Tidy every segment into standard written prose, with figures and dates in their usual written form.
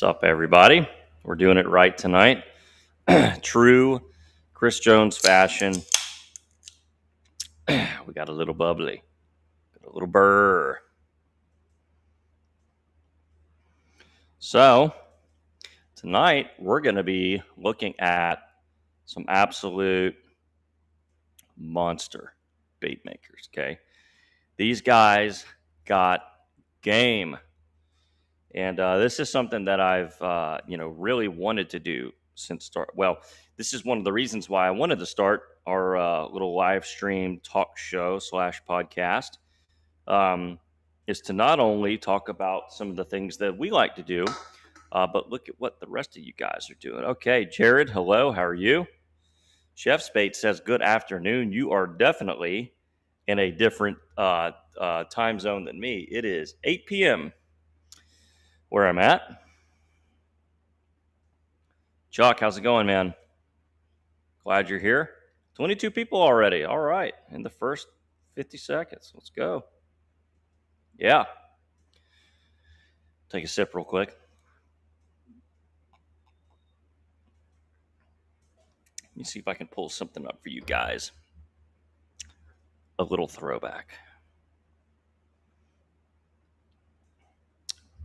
What's up, everybody? We're doing it right tonight. True Chris Jones fashion. We got a little bubbly, got a little burr. So tonight we're going to be looking at some absolute monster bait makers. Okay, these guys got game. And this is something that I've, really wanted to do since start. Well, this is one of the reasons why I wanted to start our little live stream talk show / podcast. Is to not only talk about some of the things that we like to do, but look at what the rest of you guys are doing. Okay, Jared, hello, how are you? Chef Spate says, good afternoon. You are definitely in a different time zone than me. It is 8 p.m. where I'm at. Chuck, how's it going, man? Glad you're here. 22 people already. All right. In the first 50 seconds. Let's go. Yeah. Take a sip real quick. Let me see if I can pull something up for you guys. A little throwback.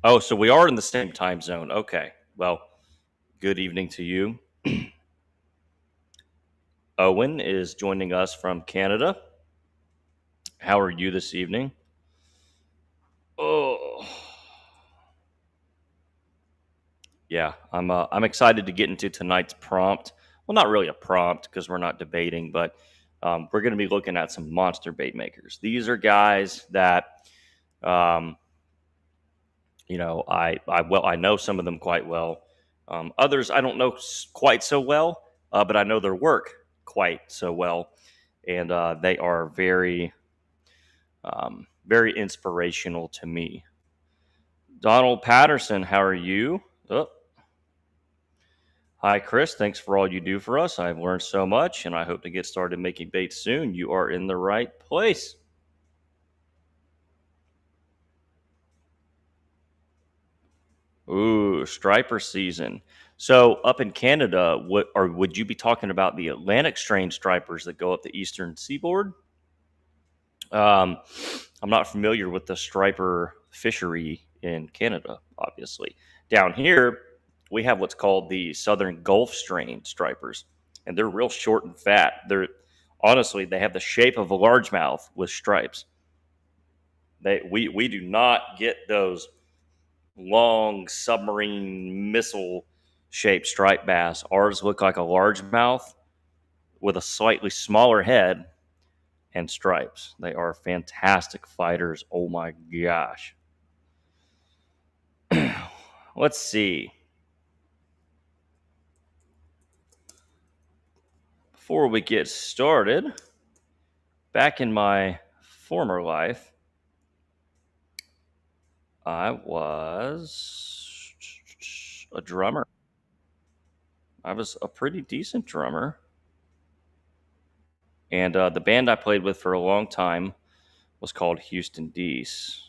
Oh, so we are in the same time zone. Okay. Well, good evening to you. Owen is joining us from Canada. How are you this evening? Oh, yeah. I'm excited to get into tonight's prompt. Well, not really a prompt because we're not debating, but we're going to be looking at some monster bait makers. These are guys that, I know some of them quite well. Others I don't know quite so well, but I know their work quite so well, and they are very, very inspirational to me. Donald Patterson, how are you? Oh. Hi, Chris. Thanks for all you do for us. I've learned so much, and I hope to get started making baits soon. You are in the right place. Ooh, striper season. So up in Canada, would you be talking about the Atlantic strain stripers that go up the eastern seaboard? I'm not familiar with the striper fishery in Canada, obviously. Down here, we have what's called the Southern Gulf strain stripers, and they're real short and fat. They have the shape of a largemouth with stripes. We do not get those long submarine missile shaped striped bass. Ours look like a largemouth with a slightly smaller head and stripes. They are fantastic fighters. Oh my gosh. Let's see. Before we get started, back in my former life, I was a drummer. I was a pretty decent drummer. And the band I played with for a long time was called Houston Dees.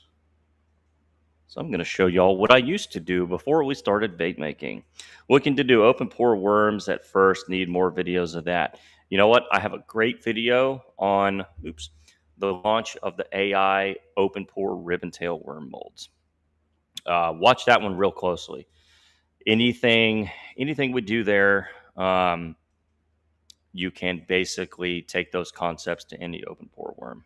So I'm going to show y'all what I used to do before we started bait making. Looking to do open pour worms at first, need more videos of that. You know what? I have a great video on the launch of the AI open pour ribbon tail worm molds. Watch that one real closely. Anything we do there, you can basically take those concepts to any open pour worm.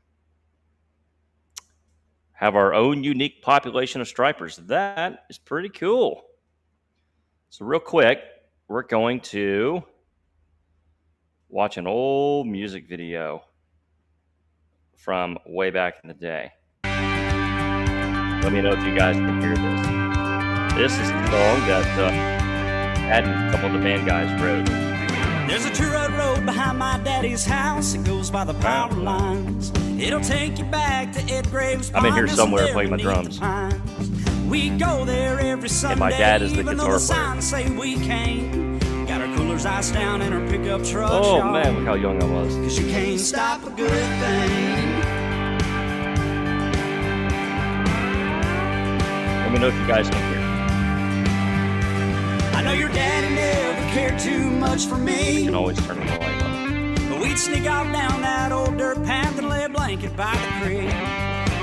Have our own unique population of stripers. That is pretty cool. So real quick, we're going to watch an old music video from way back in the day. Let me know if you guys can hear this. This is the song that Ed and a couple of the band guys wrote. There's a two-road road behind my daddy's house. It goes by the power lines. It'll take you back to Ed Graves' I'm in here somewhere playing my drums. We go there every Sunday. And my dad is the guitar player. Signs say we can't. Got our coolers iced down and our pickup truck. Oh man, look how young I was. 'Cause you can't stop a good thing. Let me know if you guys can hear. know your daddy never cared too much for me. You can always turn on the light on. But we'd sneak off down that old dirt path and lay a blanket by the creek.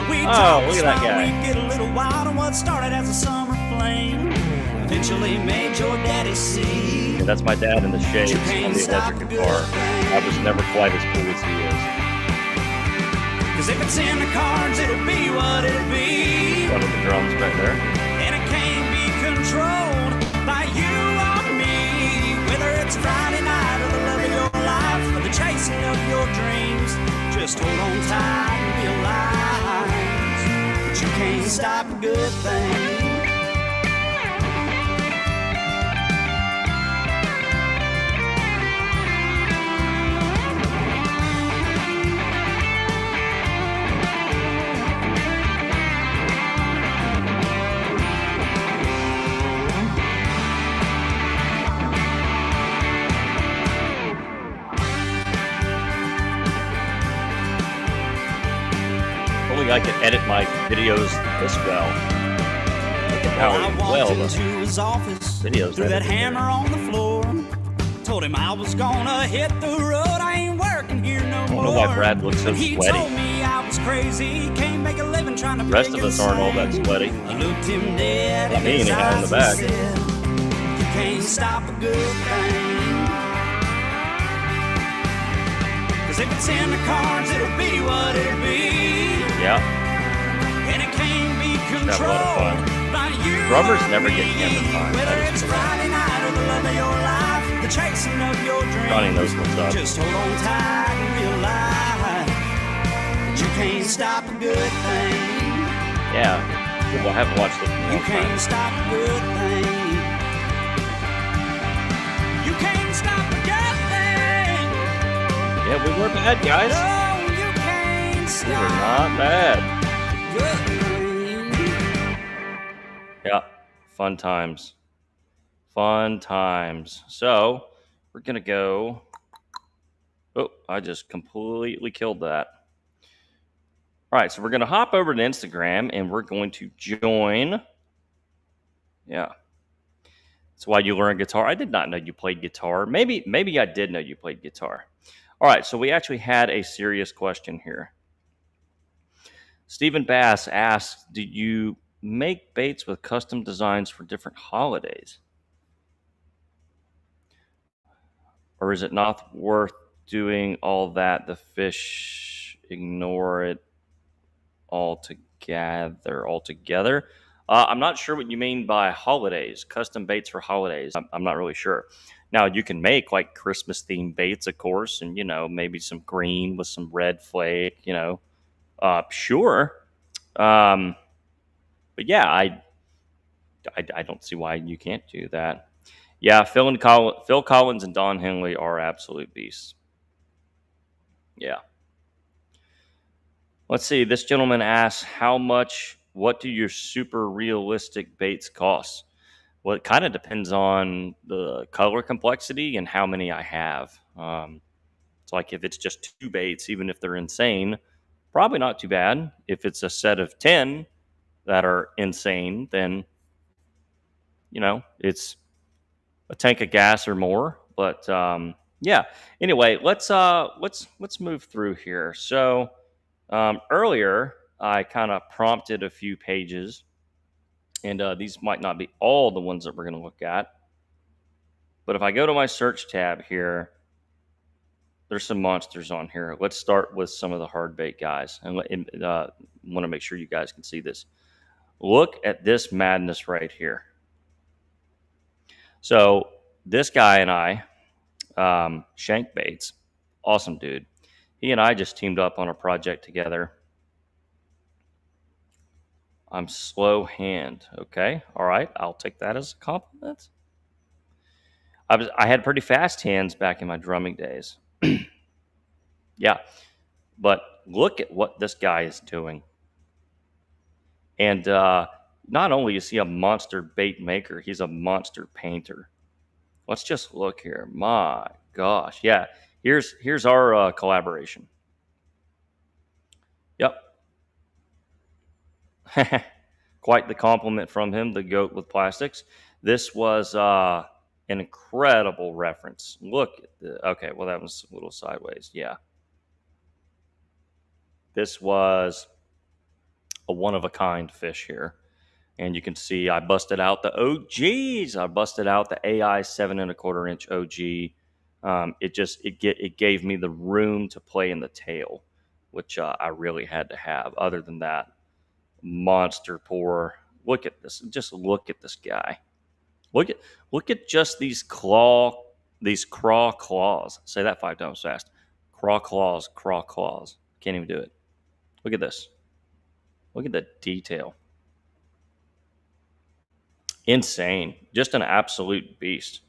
We'd Oh, talk look at and that smile, guy. we'd get a little wild on what started as a summer flame. Eventually made your daddy see. Yeah, that's my dad in the shades You on can't the stop electric the guitar. good thing. I was never quite as cool as he is. Cause if it's in the cards, it'll be what it'll be. One of the drums right there. And it can't be controlled by you or me. Whether it's Friday night or the love of your life or the chasing of your dreams, just hold on tight and realize that you can't stop a good thing. Only I could edit my videos this well. Look at how I walked well the into his office, videos threw that edited hammer there. on the floor. Told him I was gonna hit the road, I ain't working here no I don't more. know why Brad looks so And he sweaty. told me I was crazy, can't make a living trying to The rest pick of and us aren't all that sing. sweaty. I looked him dead Not in me his anyhow, in the eyes back. and said, you can't stop a good thing. Cause if it's in the cards, it'll be what it'll be. Yeah. And it can't be Have a lot of controlled fun. by you Drummers or never get me. camera time. Whether That is it's correct. Friday night or the love of your life, the chasing of your dreams. Johnny knows what's up. Just hold on tight and realize that you can't stop a good thing. Yeah. Well, I haven't watched it in a You long time. can't stop a good thing. You can't stop a good thing. Yeah, we were bad, guys. No, you can't We stop were not bad. good thing. Yeah. Fun times. Fun times. So, we're going to go. Oh, I just completely killed that. All right, so we're going to hop over to Instagram and we're going to join. Yeah. That's why you learn guitar. I did not know you played guitar. Maybe I did know you played guitar. All right, so we actually had a serious question here. Stephen Bass asks, do you make baits with custom designs for different holidays? Or is it not worth doing all that? The fish ignore it altogether. I'm not sure what you mean by holidays, custom baits for holidays. I'm not really sure. Now, you can make like Christmas themed baits, of course, and maybe some green with some red flake, sure. But yeah, I don't see why you can't do that. Yeah, Phil Collins and Don Henley are absolute beasts. Yeah. Let's see. This gentleman asks, what do your super realistic baits cost? Well, it kind of depends on the color complexity and how many I have. It's like if it's just 2 baits, even if they're insane, probably not too bad. If it's a set of 10 that are insane, then, it's a tank of gas or more. But yeah. Anyway, let's move through here. So earlier, I kind of prompted a few pages, and these might not be all the ones that we're going to look at. But if I go to my search tab here, there's some monsters on here. Let's start with some of the hard bait guys, and want to make sure you guys can see this. Look at this madness right here. So this guy and I, Shank Baits, awesome dude. He and I just teamed up on a project together. I'm slow hand. Okay. All right. I'll take that as a compliment. I had pretty fast hands back in my drumming days. Yeah. But look at what this guy is doing. And not only is he a monster bait maker, he's a monster painter. Let's just look here. My gosh. Yeah. Here's our collaboration. Yep. Quite the compliment from him, the goat with plastics. This was an incredible reference. Look at the, okay, well, that was a little sideways. Yeah. This was a one of a kind fish here. And you can see I busted out the OGs. I busted out the AI 7 1/4 inch OG. It gave me the room to play in the tail, which I really had to have. Other than that, monster pour. Look at this. Just look at this guy. Look at look at just these craw claws. Say that 5 times fast. Craw claws, craw claws. Can't even do it. Look at this. Look at the detail. Insane. Just an absolute beast.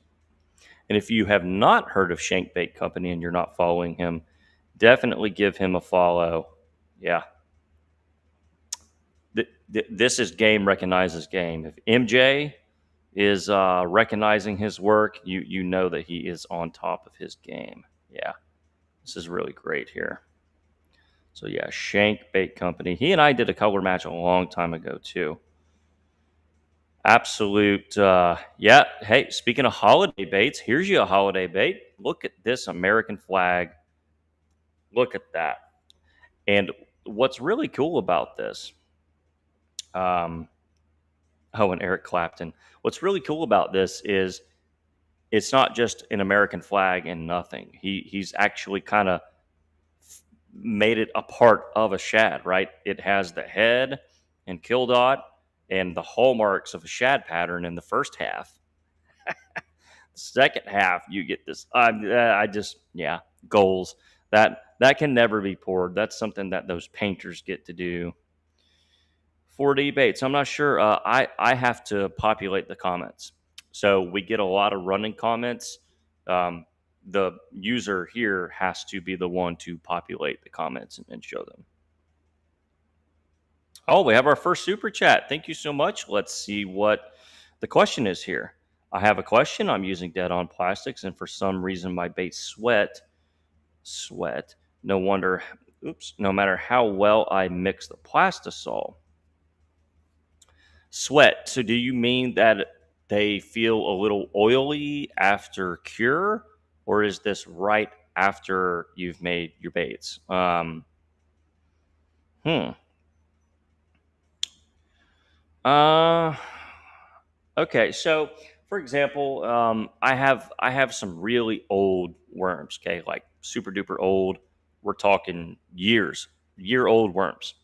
And if you have not heard of Shank Bait Company and you're not following him, definitely give him a follow. Yeah. This is game recognizes game. If MJ is recognizing his work, you know that he is on top of his game. Yeah. This is really great here. So yeah, Shank Bait Company. He and I did a color match a long time ago too. Absolute, yeah. Hey, speaking of holiday baits, here's you a holiday bait. Look at this American flag. Look at that. And what's really cool about this, and Eric Clapton. What's really cool about this is it's not just an American flag and nothing. He's actually kind of made it a part of a shad, right? It has the head and kill dot and the hallmarks of a shad pattern in the first half. Second half, you get this. Yeah, goals that can never be poured. That's something that those painters get to do. 4D baits. I'm not sure. I have to populate the comments, so we get a lot of running comments. The user here has to be the one to populate the comments and show them. Oh, we have our first super chat. Thank you so much. Let's see what the question is here. I have a question. I'm using dead-on plastics, and for some reason my baits sweat. No wonder. Oops. No matter how well I mix the plastisol. Sweat. So do you mean that they feel a little oily after cure, or is this right after you've made your baits? Okay, so for example, I have some really old worms. Okay, like super duper old. We're talking year old worms.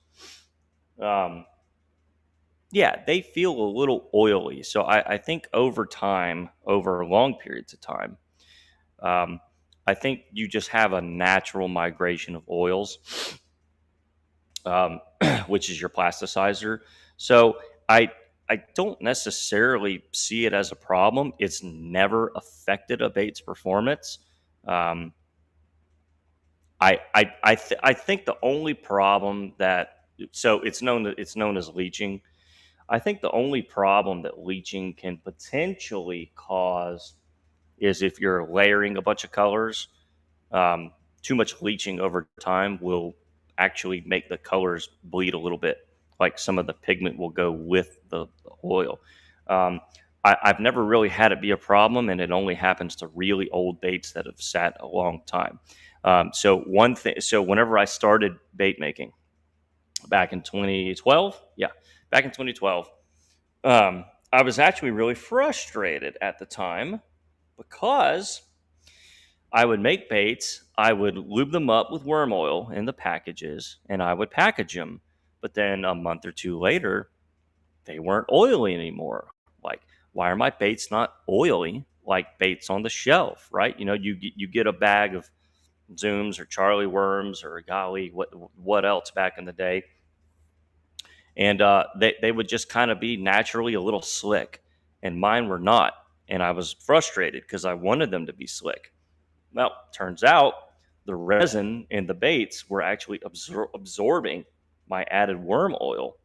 Yeah, they feel a little oily. So I think over time, over long periods of time, I think you just have a natural migration of oils, which is your plasticizer. So I don't necessarily see it as a problem. It's never affected a bait's performance. I think the only problem it's known as leeching. I think the only problem that leeching can potentially cause is if you're layering a bunch of colors. Too much leeching over time will actually make the colors bleed a little bit. Like some of the pigment will go with the oil. I've never really had it be a problem, and it only happens to really old baits that have sat a long time. So whenever I started bait making back in 2012, I was actually really frustrated at the time because I would make baits, I would lube them up with worm oil in the packages, and I would package them. But then a month or two later, they weren't oily anymore. Like, why are my baits not oily like baits on the shelf, right? You get a bag of Zooms or Charlie worms or golly, what else back in the day. And they would just kind of be naturally a little slick, and mine were not. And I was frustrated because I wanted them to be slick. Well, turns out the resin in the baits were actually absorbing my added worm oil.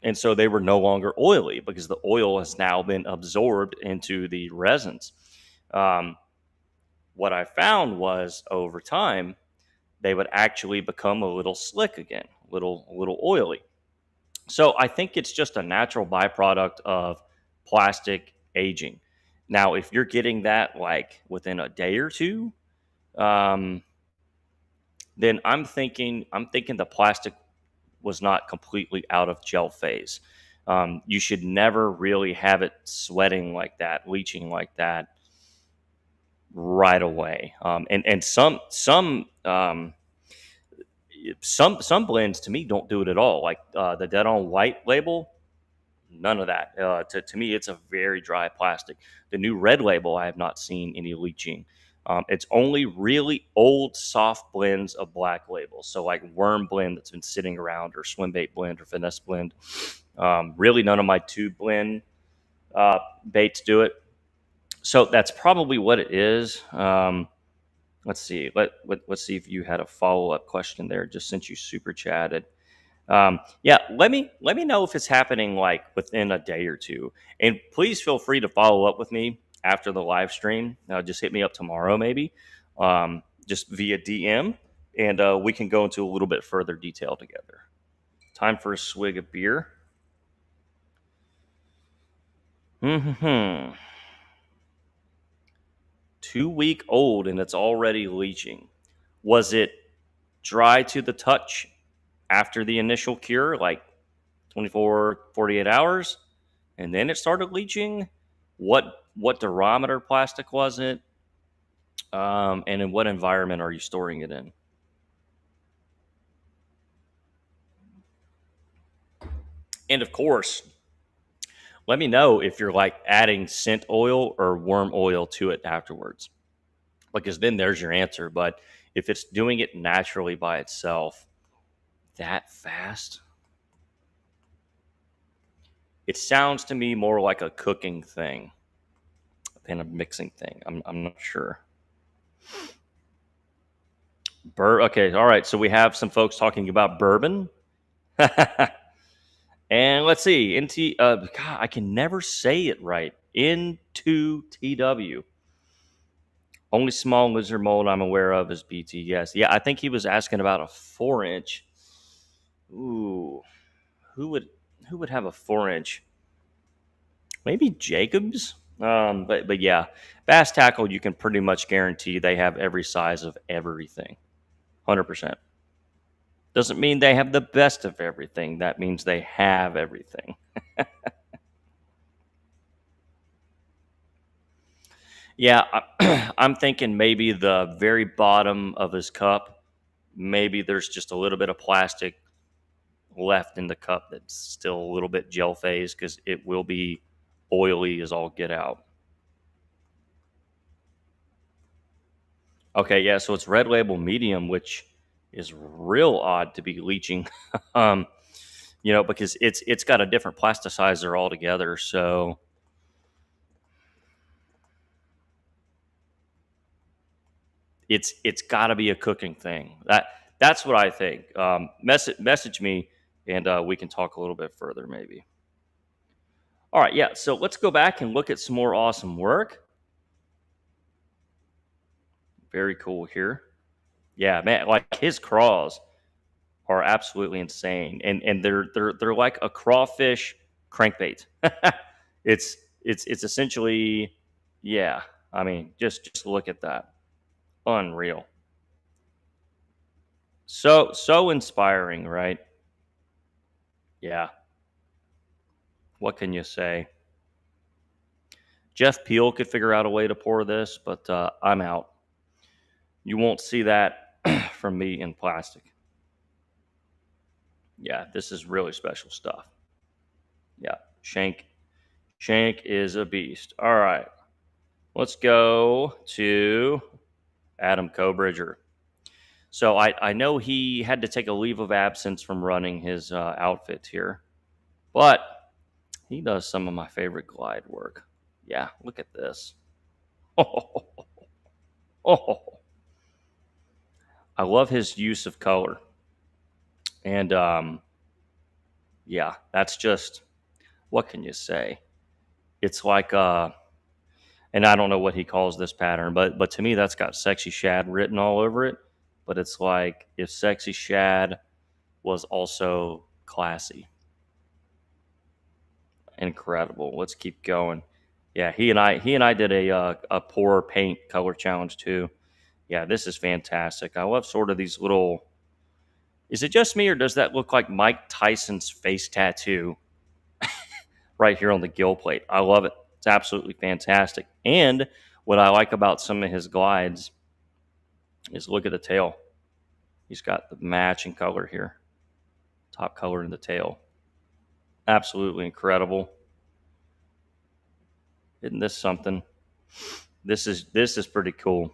And so they were no longer oily because the oil has now been absorbed into the resins. What I found was over time, they would actually become a little slick again, a little oily. So I think it's just a natural byproduct of plastic aging. Now, if you're getting that like within a day or two, um, then I'm thinking the plastic was not completely out of gel phase. You should never really have it sweating like that, leaching like that right away. And some blends to me don't do it at all. Like the Dead on White label, none of that. To me, it's a very dry plastic. The new red label, I have not seen any leaching. It's only really old soft blends of black labels. So like worm blend that's been sitting around, or swim bait blend, or finesse blend. Really, none of my tube blend baits do it. So that's probably what it is. Let's see. Let's see if you had a follow up question there, just since you super chatted. Yeah, let me know if it's happening like within a day or two, and please feel free to follow up with me after the live stream. Just hit me up tomorrow, maybe, just via DM, and we can go into a little bit further detail together. Time for a swig of beer. Hmm. 2 week old and it's already leaching. Was it dry to the touch after the initial cure, like 24, 48 hours, and then it started leaching? What durometer plastic was it? And in what environment are you storing it in? And of course, let me know if you're like adding scent oil or worm oil to it afterwards, because then there's your answer. But if it's doing it naturally by itself that fast, it sounds to me more like a cooking thing than a mixing thing. I'm not sure. Okay, all right. So we have some folks talking about bourbon. And let's see. God, I can never say it right. Into TW. Only small lizard mold I'm aware of is BT. Yes. Yeah, I think he was asking about a 4-inch. Ooh. Who would who would have a 4-inch? Maybe Jacobs. But yeah, Bass Tackle, you can pretty much guarantee they have every size of everything. 100%. Doesn't mean they have the best of everything. That means they have everything. Yeah, I'm thinking maybe the very bottom of his cup, maybe there's just a little bit of plastic left in the cup that's still a little bit gel phase, because it will be oily as all get out. Okay, yeah, so it's red label medium, which is real odd to be leaching, um, because it's got a different plasticizer altogether. So it's got to be a cooking thing. That's what I think. Message me, and we can talk a little bit further, maybe. All right, yeah. So let's go back and look at some more awesome work. Very cool here. Yeah, man, like his craws are absolutely insane, and they're like a crawfish crankbait. It's essentially, yeah. I mean, just look at that, unreal. So inspiring, right? Yeah. What can you say? Jeff Peel could figure out a way to pour this, but I'm out. You won't see that from me in plastic. Yeah, this is really special stuff. Yeah, Shank is a beast. All right, let's go to Adam Cobridger. So I know he had to take a leave of absence from running his outfit here, but he does some of my favorite glide work. Yeah, look at this. Oh, I love his use of color. And yeah, that's just, what can you say? It's like and I don't know what he calls this pattern, but to me that's got sexy shad written all over it. But it's like if sexy shad was also classy. Incredible. Let's keep going. Yeah, he and I did a pour paint color challenge too. Yeah, this is fantastic. I love sort of these little. Is it just me, or does that look like Mike Tyson's face tattoo right here on the gill plate? I love it. It's absolutely fantastic. And what I like about some of his glides is look at the tail. He's got the matching color here, top color in the tail. Absolutely incredible. Isn't this something? This is pretty cool.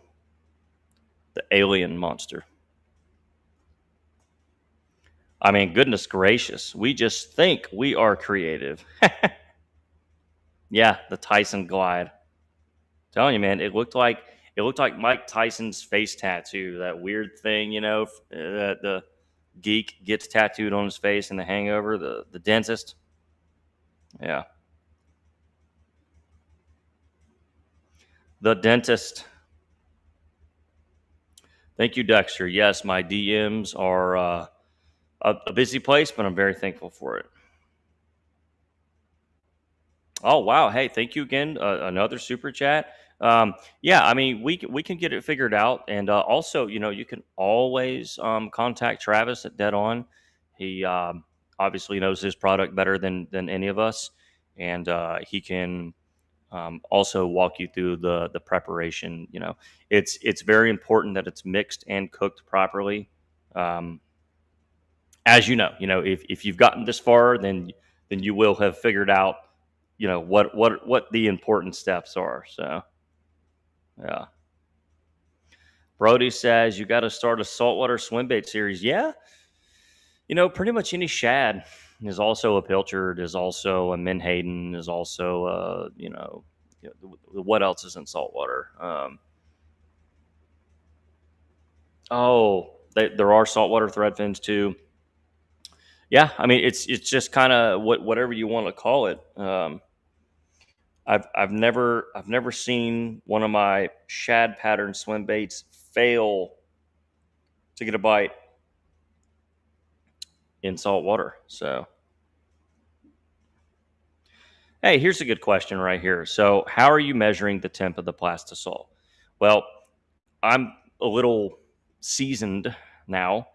The alien monster. I mean, goodness gracious, we just think we are creative. Yeah, the Tyson glide. Telling you, man, it looked like Mike Tyson's face tattoo. That weird thing, that the geek gets tattooed on his face in The Hangover. The dentist. Yeah, the dentist. Thank you, Dexter. Yes, my DMs are a busy place, but I'm very thankful for it. Oh wow! Hey, thank you again. Another super chat. Yeah, I mean we can get it figured out, and also you can always contact Travis at Dead On. He obviously knows his product better than any of us, and he can also walk you through the preparation. It's very important that it's mixed and cooked properly. Um, as if you've gotten this far, then you will have figured out what the important steps are. So yeah. Brody says you got to start a saltwater swim bait series. Yeah, pretty much any shad is also a pilchard, is also a menhaden, is also what else is in saltwater. There are saltwater threadfins too. Yeah, I mean it's just kind of whatever you want to call it. I've never seen one of my shad pattern swim baits fail to get a bite in salt water. So, hey, here's a good question right here. So, how are you measuring the temp of the plastisol? Well, I'm a little seasoned now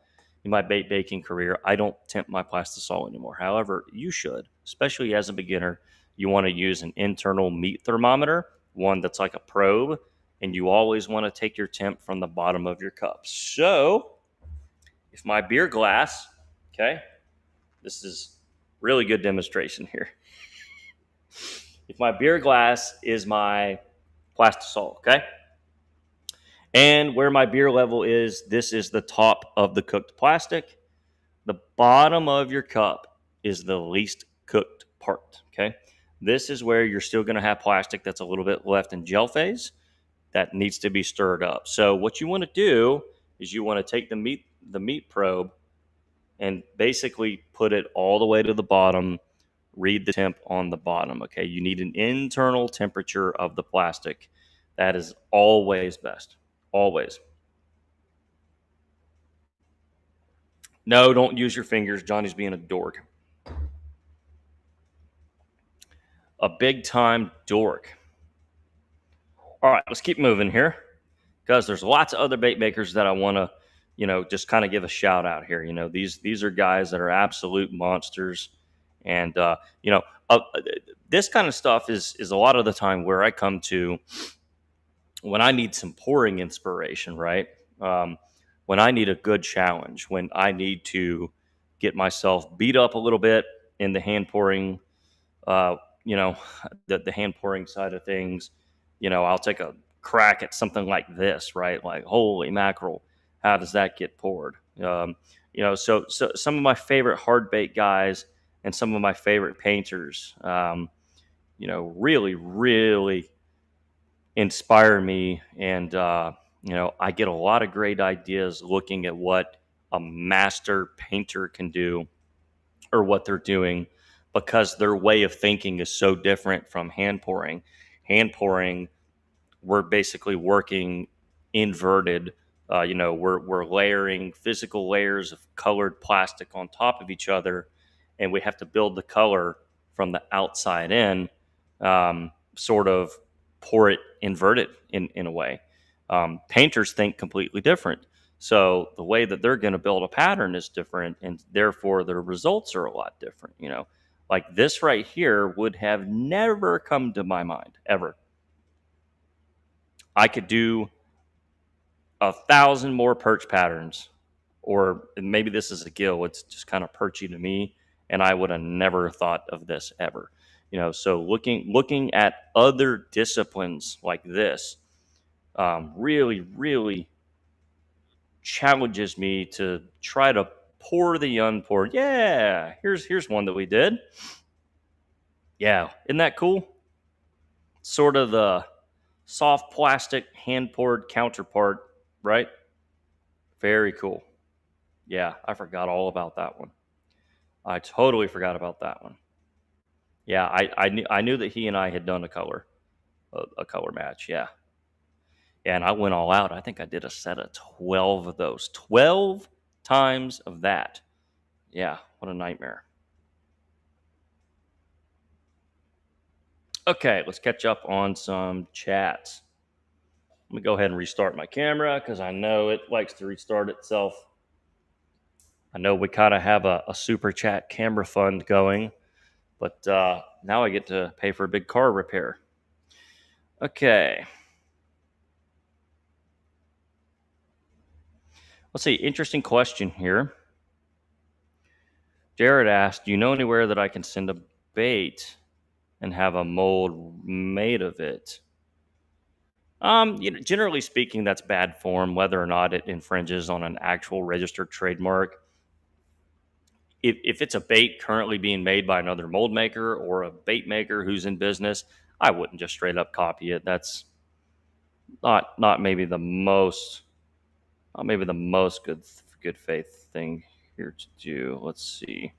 in my bait baking career. I don't temp my plastisol anymore. However, you should, especially as a beginner. You want to use an internal meat thermometer, one that's like a probe, and you always want to take your temp from the bottom of your cup. So, if my beer glass, okay, this is really good demonstration here. If my beer glass is my plastisol, okay, and where my beer level is, this is the top of the cooked plastic. The bottom of your cup is the least cooked part, okay? This is where you're still going to have plastic that's a little bit left in gel phase that needs to be stirred up. So what you want to do is you want to take the meat probe and basically put it all the way to the bottom. Read the temp on the bottom, okay? You need an internal temperature of the plastic. That is always best. Always. No, don't use your fingers. Johnny's being a dork. A big time dork. All right, let's keep moving here because there's lots of other bait makers that I want to, just kind of give a shout out here. These are guys that are absolute monsters, and this kind of stuff is a lot of the time where I come to when I need some pouring inspiration, right? When I need a good challenge, when I need to get myself beat up a little bit in the hand pouring, uh, you know, the hand pouring side of things, I'll take a crack at something like this, right? Like, holy mackerel, how does that get poured? So some of my favorite hard bait guys and some of my favorite painters, really, really inspire me. And, I get a lot of great ideas looking at what a master painter can do or what they're doing because their way of thinking is so different from hand pouring. Hand pouring, we're basically working inverted. We're layering physical layers of colored plastic on top of each other, and we have to build the color from the outside in. sort of pour it inverted in a way. Painters think completely different. So the way that they're going to build a pattern is different, and therefore their results are a lot different. Like this right here would have never come to my mind ever. I could do 1,000 more perch patterns, or maybe this is a gill. It's just kind of perchy to me, and I would have never thought of this ever. So looking at other disciplines like this really, really challenges me to try to pour the unpoured. Yeah, here's one that we did. Yeah, isn't that cool? Sort of the soft plastic hand poured counterpart, right? Very cool. Yeah, I forgot all about that one. I totally forgot about that one. Yeah, I knew that he and I had done a color match. Yeah, and I went all out. I think I did a set of 12 of those. 12 times of that. Yeah, what a nightmare. Okay, let's catch up on some chats. Let me go ahead and restart my camera because I know it likes to restart itself. I know we kind of have a super chat camera fund going, but now I get to pay for a big car repair. Okay. Let's see. Interesting question here. Jared asked, do you know anywhere that I can send a bait and have a mold made of it? Generally speaking, that's bad form, whether or not it infringes on an actual registered trademark. If it's a bait currently being made by another mold maker or a bait maker who's in business, I wouldn't just straight up copy it. That's not maybe the most good faith thing here to do. Let's see.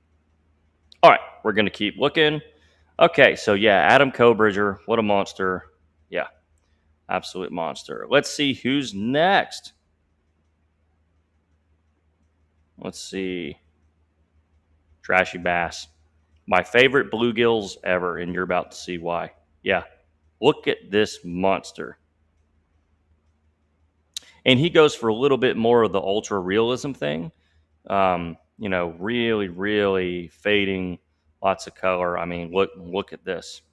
All right, we're gonna keep looking. Okay, so yeah, Adam Cobridger, what a monster. Yeah, absolute monster. Let's see who's next. Let's see. Trashy Bass. My favorite bluegills ever, and you're about to see why. Yeah, look at this monster. And he goes for a little bit more of the ultra realism thing. Really, really fading, lots of color. I mean, look at this.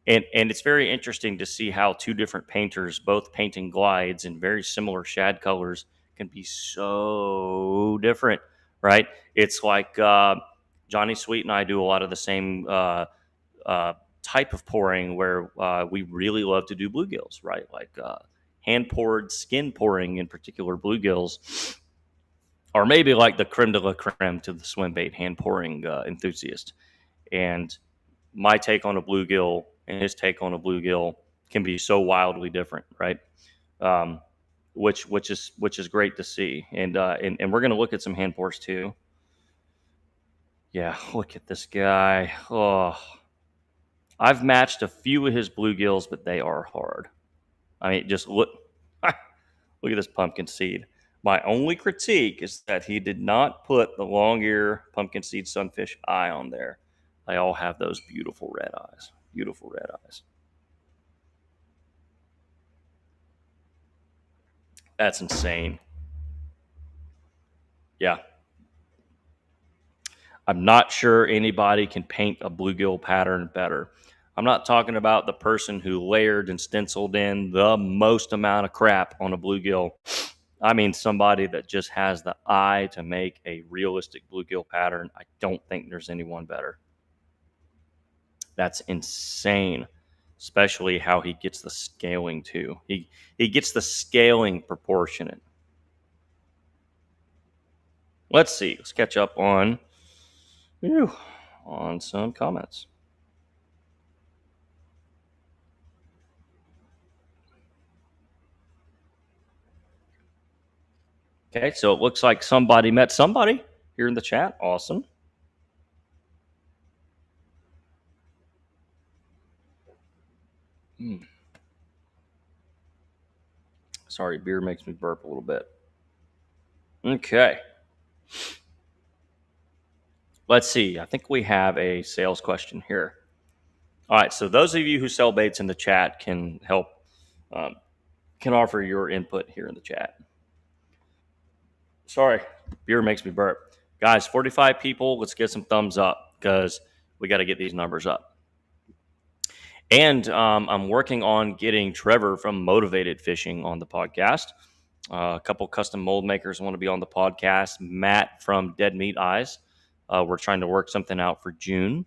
And it's very interesting to see how two different painters, both painting glides in very similar shad colors, can be so different, right? It's like Johnny Sweet and I do a lot of the same type of pouring where we really love to do bluegills, right? Like hand poured, skin pouring in particular bluegills, or maybe like the creme de la creme to the swim bait hand pouring enthusiast. And my take on a bluegill and his take on a bluegill can be so wildly different, right? Which is great to see. And we're going to look at some hand pours too. Yeah, look at this guy. Oh, I've matched a few of his bluegills, but they are hard. I mean, just look at this pumpkin seed. My only critique is that he did not put the long ear pumpkin seed sunfish eye on there. They all have those beautiful red eyes. Beautiful red eyes. That's insane. Yeah. I'm not sure anybody can paint a bluegill pattern better. I'm not talking about the person who layered and stenciled in the most amount of crap on a bluegill. I mean somebody that just has the eye to make a realistic bluegill pattern. I don't think there's anyone better. That's insane, especially how he gets the scaling too. He gets the scaling proportionate. Let's see. Let's catch up on some comments. Okay, so it looks like somebody met somebody here in the chat. Awesome. Sorry, beer makes me burp a little bit. Okay. Let's see. I think we have a sales question here. All right, so those of you who sell baits in the chat can help, um, can offer your input here in the chat. Sorry, beer makes me burp. Guys, 45 people, let's get some thumbs up because we got to get these numbers up. And I'm working on getting Trevor from Motivated Fishing on the podcast. A couple custom mold makers want to be on the podcast. Matt from Dead Meat Eyes. We're trying to work something out for June.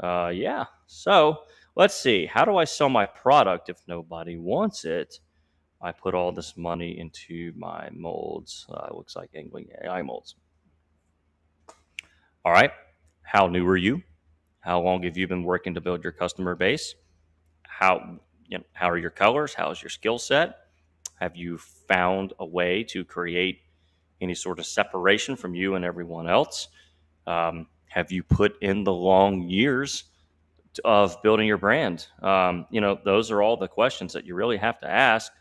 Yeah. So let's see. How do I sell my product if nobody wants it? I put all this money into my molds. Looks like angling AI molds. All right. How new are you? How long have you been working to build your customer base? How are your colors? How's your skill set? Have you found a way to create any sort of separation from you and everyone else? Have you put in the long years of building your brand? Those are all the questions that you really have to ask.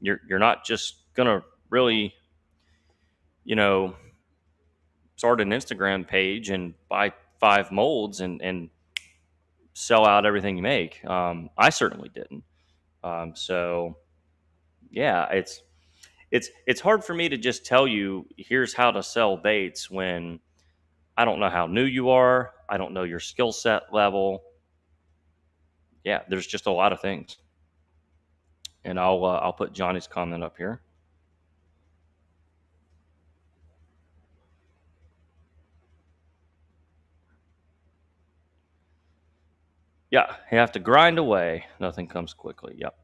You're not just gonna really, start an Instagram page and buy 5 molds and sell out everything you make. I certainly didn't. So yeah, it's hard for me to just tell you here's how to sell baits when I don't know how new you are. I don't know your skill set level. Yeah, there's just a lot of things. And I'll put Johnny's comment up here. Yeah, you have to grind away. Nothing comes quickly. Yep.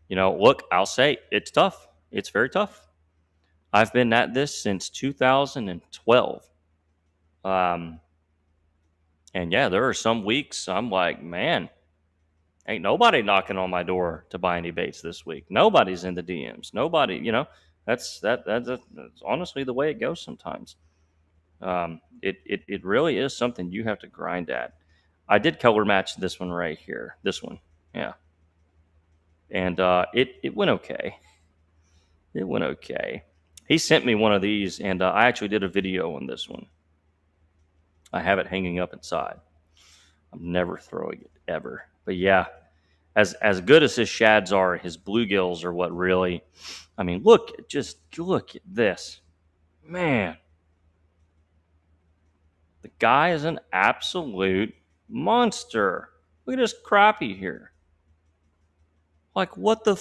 Yeah. Look, I'll say it's tough. It's very tough. I've been at this since 2012. And yeah, there are some weeks I'm like, man, ain't nobody knocking on my door to buy any baits this week. Nobody's in the DMs. Nobody, that's honestly the way it goes sometimes. It really is something you have to grind at. I did color match this one right here. This one, yeah, and it went okay. It went okay. He sent me one of these, and I actually did a video on this one. I have it hanging up inside. I'm never throwing it ever, but yeah, as good as his shads are, his bluegills are what really. I mean, look at this, man. The guy is an absolute monster. Look at this crappie here. Like, what the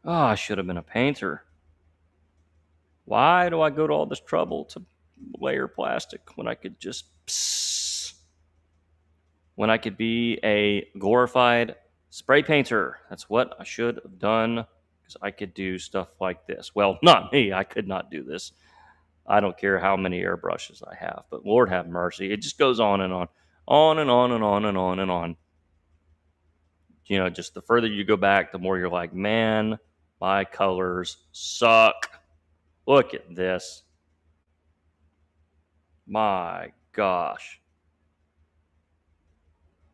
Oh, I should have been a painter. Why do I go to all this trouble to layer plastic when I could just when I could be a glorified spray painter? That's what I should have done because I could do stuff like this. Well, not me. I could not do this. I don't care how many airbrushes I have, but Lord have mercy. It just goes on and on and on and on and on and on. Just the further you go back, the more you're like, man, my colors suck. Look at this. My gosh.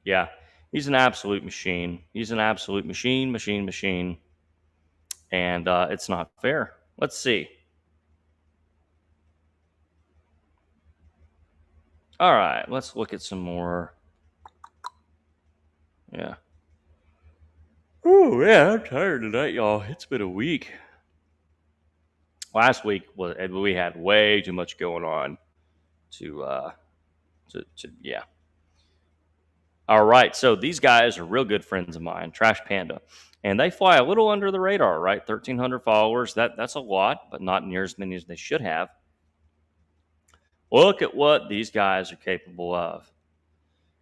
Yeah, he's an absolute machine. He's an absolute machine. And it's not fair. Let's see. All right, let's look at some more. Yeah. Oh, yeah, I'm tired tonight, y'all. It's been a week. Last week we had way too much going on to yeah. All right, so these guys are real good friends of mine, Trash Panda, and they fly a little under the radar, right? 1,300 followers. That's a lot, but not near as many as they should have. Look at what these guys are capable of.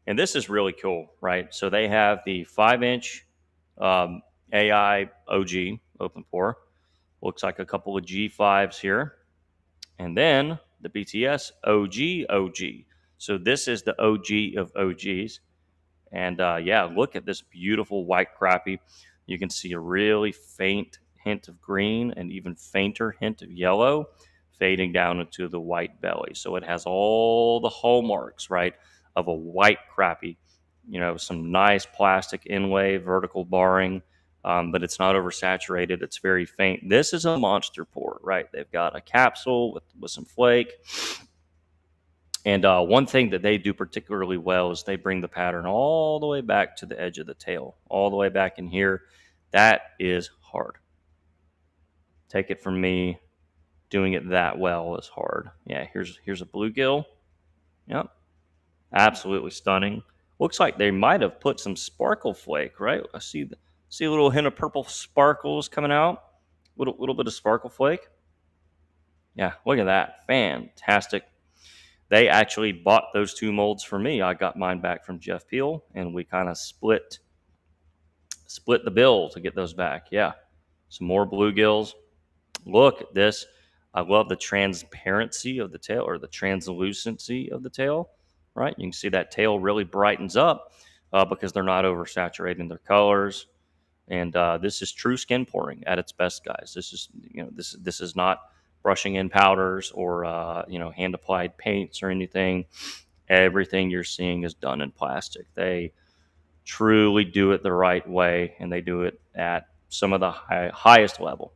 And this is really cool, right? So they have the 5-inch AI OG open pore. Looks like a couple of G5s here. And then the BTS OG. So this is the OG of OGs. And yeah, look at this beautiful white crappie. You can see a really faint hint of green and even fainter hint of yellow fading down into the white belly. So it has all the hallmarks, right, of a white crappie. Some nice plastic inlay, vertical barring, but it's not oversaturated. It's very faint. This is a monster port, right? They've got a capsule with some flake. And one thing that they do particularly well is they bring the pattern all the way back to the edge of the tail, all the way back in here. That is hard. Take it from me, doing it that well is hard. Yeah, here's a bluegill. Yep, absolutely stunning. Looks like they might have put some sparkle flake, right? I see a little hint of purple sparkles coming out. Little bit of sparkle flake. Yeah, look at that. Fantastic. They actually bought those 2 molds for me. I got mine back from Jeff Peel, and we kind of split the bill to get those back. Yeah, some more bluegills. Look at this. I love the transparency of the tail, or the translucency of the tail, right? You can see that tail really brightens up because they're not oversaturating their colors. And this is true skin pouring at its best, guys. This is, this is not brushing in powders or hand applied paints or anything. Everything you're seeing is done in plastic. They truly do it the right way, and they do it at some of the highest level.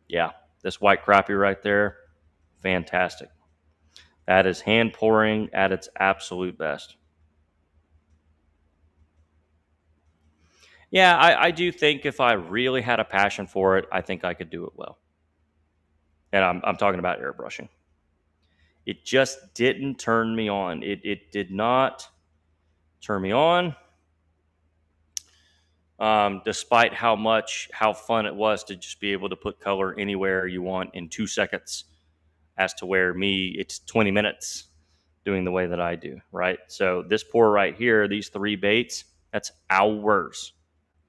Yeah, this white crappie right there, fantastic. That is hand pouring at its absolute best. Yeah, I do think if I really had a passion for it, I think I could do it well. And I'm talking about airbrushing. It just didn't turn me on. It did not turn me on. Despite how fun it was to just be able to put color anywhere you want in 2 seconds, as to where me, it's 20 minutes doing the way that I do, right? So this pour right here, these 3 baits, that's hours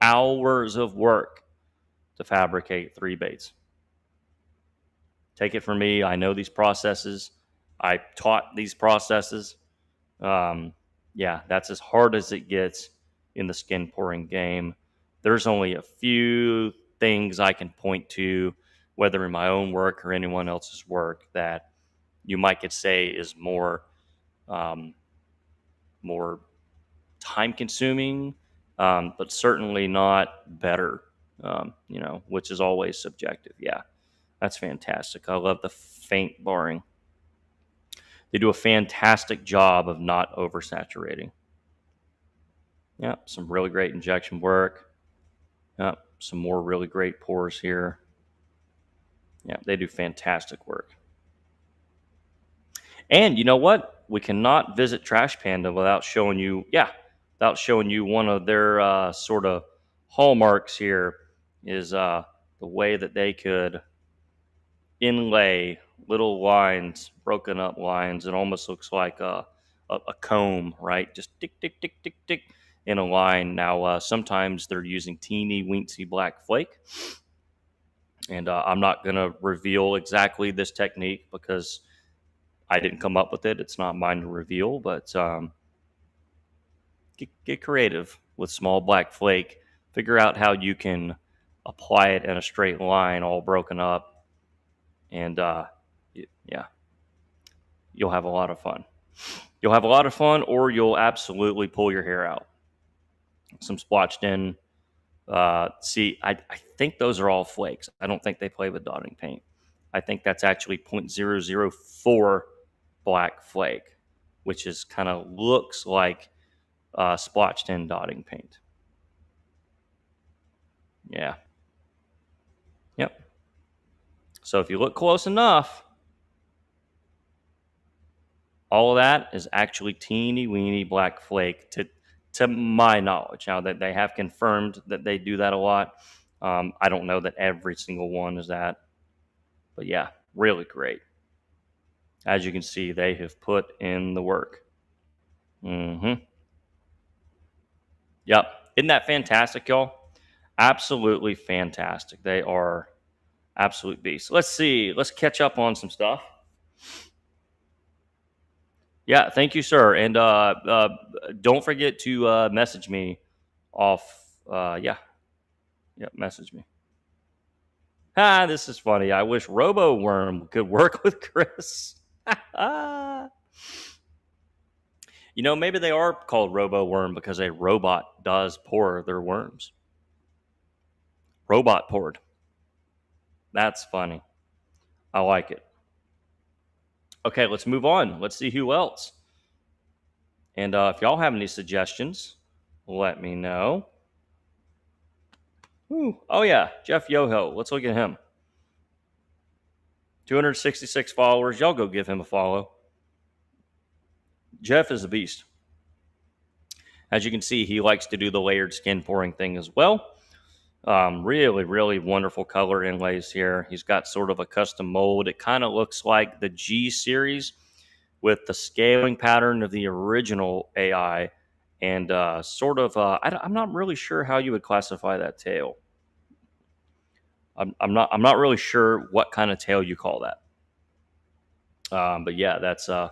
of work to fabricate 3 baits. Take it from me, I know these processes. I taught these processes. Yeah, that's as hard as it gets in the skin pouring game. There's only a few things I can point to, whether in my own work or anyone else's work, that you might could say is more time consuming, but certainly not better, which is always subjective. Yeah, that's fantastic. I love the faint barring. They do a fantastic job of not oversaturating. Yeah, some really great injection work. Yeah, some more really great pours here. Yeah, they do fantastic work. And you know what? We cannot visit Trash Panda without showing you, one of their sort of hallmarks here is the way that they could inlay little lines, broken up lines. It almost looks like a comb, right? Just tick, tick, tick, tick, tick in a line. Now, sometimes they're using teeny weensy black flake. And I'm not going to reveal exactly this technique because I didn't come up with it. It's not mine to reveal, but get creative with small black flake. Figure out how you can apply it in a straight line, all broken up, and yeah, you'll have a lot of fun. You'll have a lot of fun, or you'll absolutely pull your hair out. Some splotched in. See, I think those are all flakes. I don't think they play with dotting paint. I think that's actually 0.004 black flake, which is kind of looks like splotched in dotting paint. Yeah. Yep. So if you look close enough, all of that is actually teeny weeny black flake to my knowledge. Now that they have confirmed that they do that a lot, I don't know that every single one is that, but yeah, really great. As you can see, they have put in the work. Mm-hmm. Yep. Isn't that fantastic, y'all? Absolutely fantastic. They are absolute beasts. Let's see. Let's catch up on some stuff. Yeah, thank you, sir. And don't forget to message me off. Yeah, message me. This is funny. I wish Robo Worm could work with Chris. Maybe they are called Robo Worm because a robot does pour their worms. Robot poured. That's funny. I like it. Okay, let's move on. Let's see who else. And if y'all have any suggestions, let me know. Ooh. Oh, yeah, Jeff Yoho. Let's look at him. 266 followers. Y'all go give him a follow. Jeff is a beast. As you can see, he likes to do the layered skin pouring thing as well. Really, really wonderful color inlays here. He's got sort of a custom mold. It kind of looks like the G series with the scaling pattern of the original AI, and I'm not really sure how you would classify that tail. I'm not really sure what kind of tail you call that. But yeah, that's a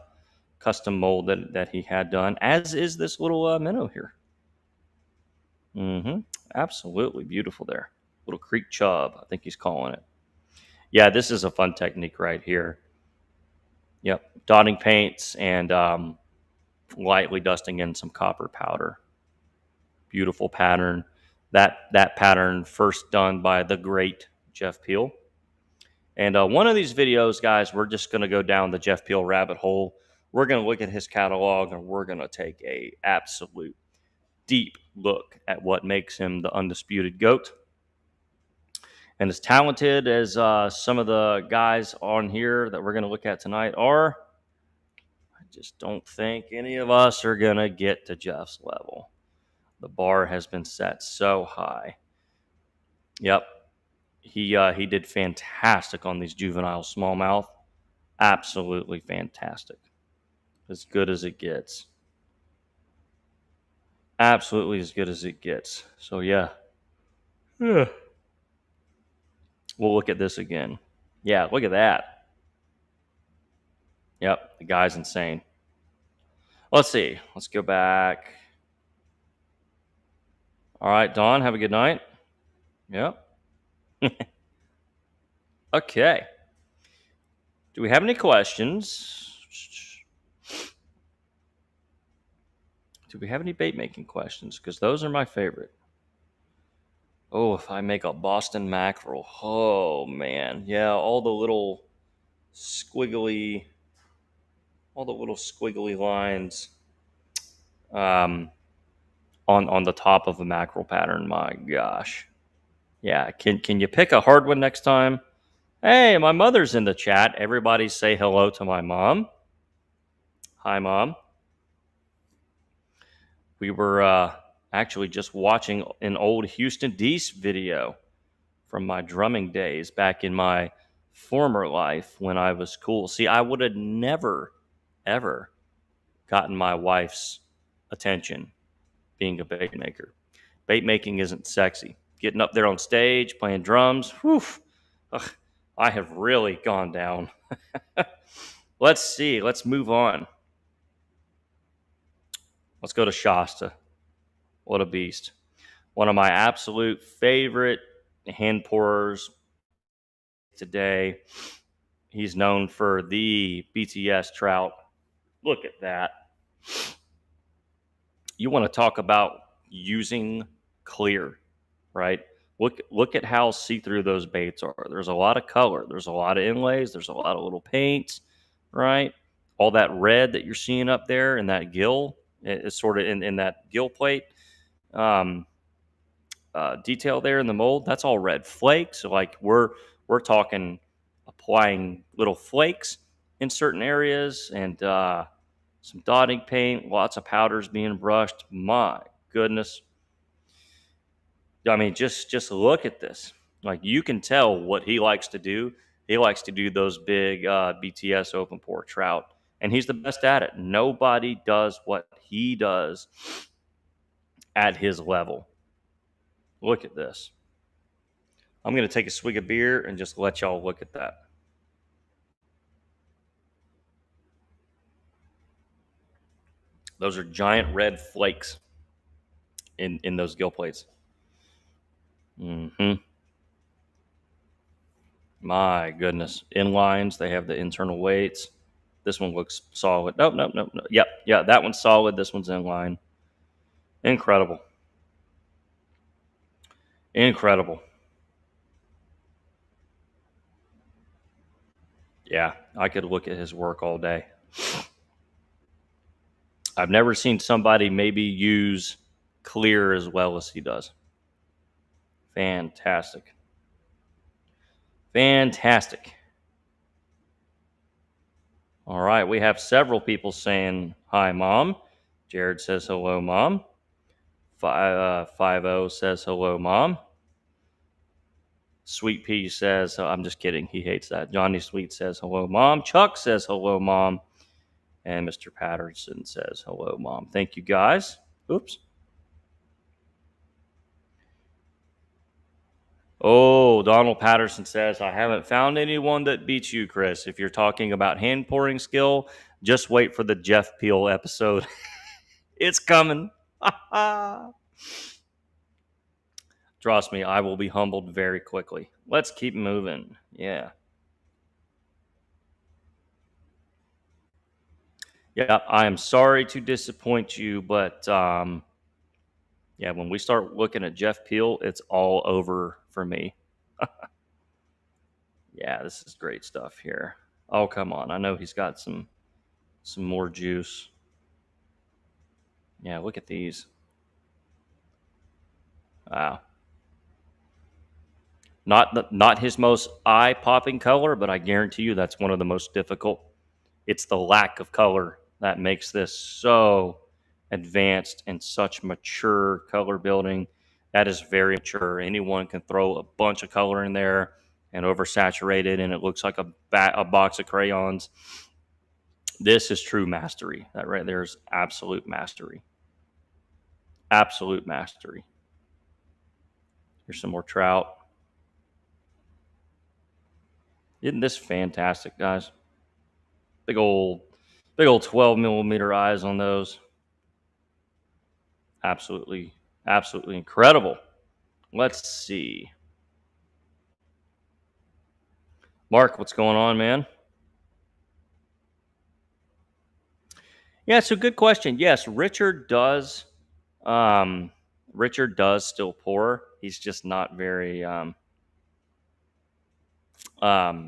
custom mold that he had done, as is this little minnow here. Absolutely beautiful there. Little creek chub, I think he's calling it. Yeah, this is a fun technique right here. Yep, dotting paints and lightly dusting in some copper powder. Beautiful pattern. That pattern first done by the great Jeff Peel. And one of these videos, guys, we're just going to go down the Jeff Peel rabbit hole. We're going to look at his catalog, and we're going to take a absolute deep look at what makes him the undisputed GOAT. And as talented as some of the guys on here that we're going to look at tonight are, I just don't think any of us are going to get to Jeff's level. The bar has been set so high. Yep. He did fantastic on these juvenile smallmouth. Absolutely fantastic. As good as it gets. Absolutely as good as it gets. So yeah. We'll look at this again. Yeah, look at that. Yep, the guy's insane. Let's see. Let's go back. All right, Dawn, have a good night. Yep. Okay. Do we have any questions? Do we have any bait making questions? Because those are my favorite. Oh, if I make a Boston mackerel. Oh, man. Yeah, all the little squiggly lines on the top of a mackerel pattern. My gosh. Yeah, can you pick a hard one next time? Hey, my mother's in the chat. Everybody say hello to my mom. Hi, Mom. We were actually just watching an old Houston Deese video from my drumming days back in my former life when I was cool. See, I would have never, ever gotten my wife's attention being a bait maker. Bait making isn't sexy. Getting up there on stage, playing drums, whew, ugh, I have really gone down. Let's see. Let's move on. Let's go to Shasta. What a beast. One of my absolute favorite hand pourers today. He's known for the BTS trout. Look at that. You want to talk about using clear, right? Look at how see-through those baits are. There's a lot of color. There's a lot of inlays. There's a lot of little paints, right? All that red that you're seeing up there in that gill, it's sort of in that gill plate detail there in the mold. That's all red flakes. So like we're talking applying little flakes in certain areas and some dotting paint, lots of powders being brushed. My goodness. I mean, just look at this. Like you can tell what he likes to do. He likes to do those big BTS open pour trout, and he's the best at it. Nobody does what he does at his level. Look at this. I'm going to take a swig of beer and just let y'all look at that. Those are giant red flakes in those gill plates. My goodness. Inlines, they have the internal weights. This one looks solid. Nope. Yep. Yeah, that one's solid. This one's inline. Incredible. Yeah, I could look at his work all day. I've never seen somebody maybe use clear as well as he does. Fantastic. Fantastic. All right, we have several people saying hi, Mom. Jared says hello, Mom. 50 says hello, Mom. Sweet Pea says, I'm just kidding. He hates that. Johnny Sweet says hello, Mom. Chuck says hello, Mom. And Mr. Patterson says hello, Mom. Thank you, guys. Oops. Oh, Donald Patterson says, I haven't found anyone that beats you, Chris. If you're talking about hand pouring skill, just wait for the Jeff Peel episode. It's coming. Trust me, I will be humbled very quickly. Let's keep moving. Yeah. Yeah, I am sorry to disappoint you, but yeah, when we start looking at Jeff Peel, it's all over for me. Yeah, this is great stuff here. Oh, come on. I know he's got some more juice. Yeah, look at these. Wow. Not his most eye-popping color, but I guarantee you that's one of the most difficult. It's the lack of color that makes this so advanced and such mature color building. That is very mature. Anyone can throw a bunch of color in there and oversaturate it, and it looks like a box of crayons. This is true mastery. That right there is absolute mastery. Absolute mastery. Here's some more trout. Isn't this fantastic, guys? Big old 12 millimeter eyes on those. Absolutely incredible. Let's see. Mark, what's going on, man? Yeah, so good question. Yes, Richard does. Richard does still pour. He's just not very.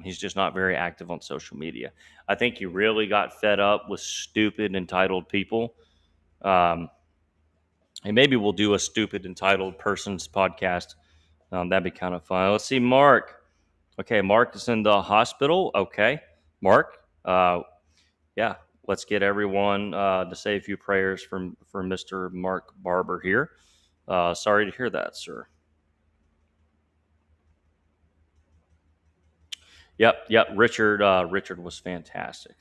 He's just not very active on social media. I think he really got fed up with stupid entitled people. And maybe we'll do a stupid entitled person's podcast. That'd be kind of fun. Let's see, Mark. Okay, Mark is in the hospital. Okay, Mark. Yeah, let's get everyone to say a few prayers for Mr. Mark Barber here. Sorry to hear that, sir. Yep. Richard was fantastic.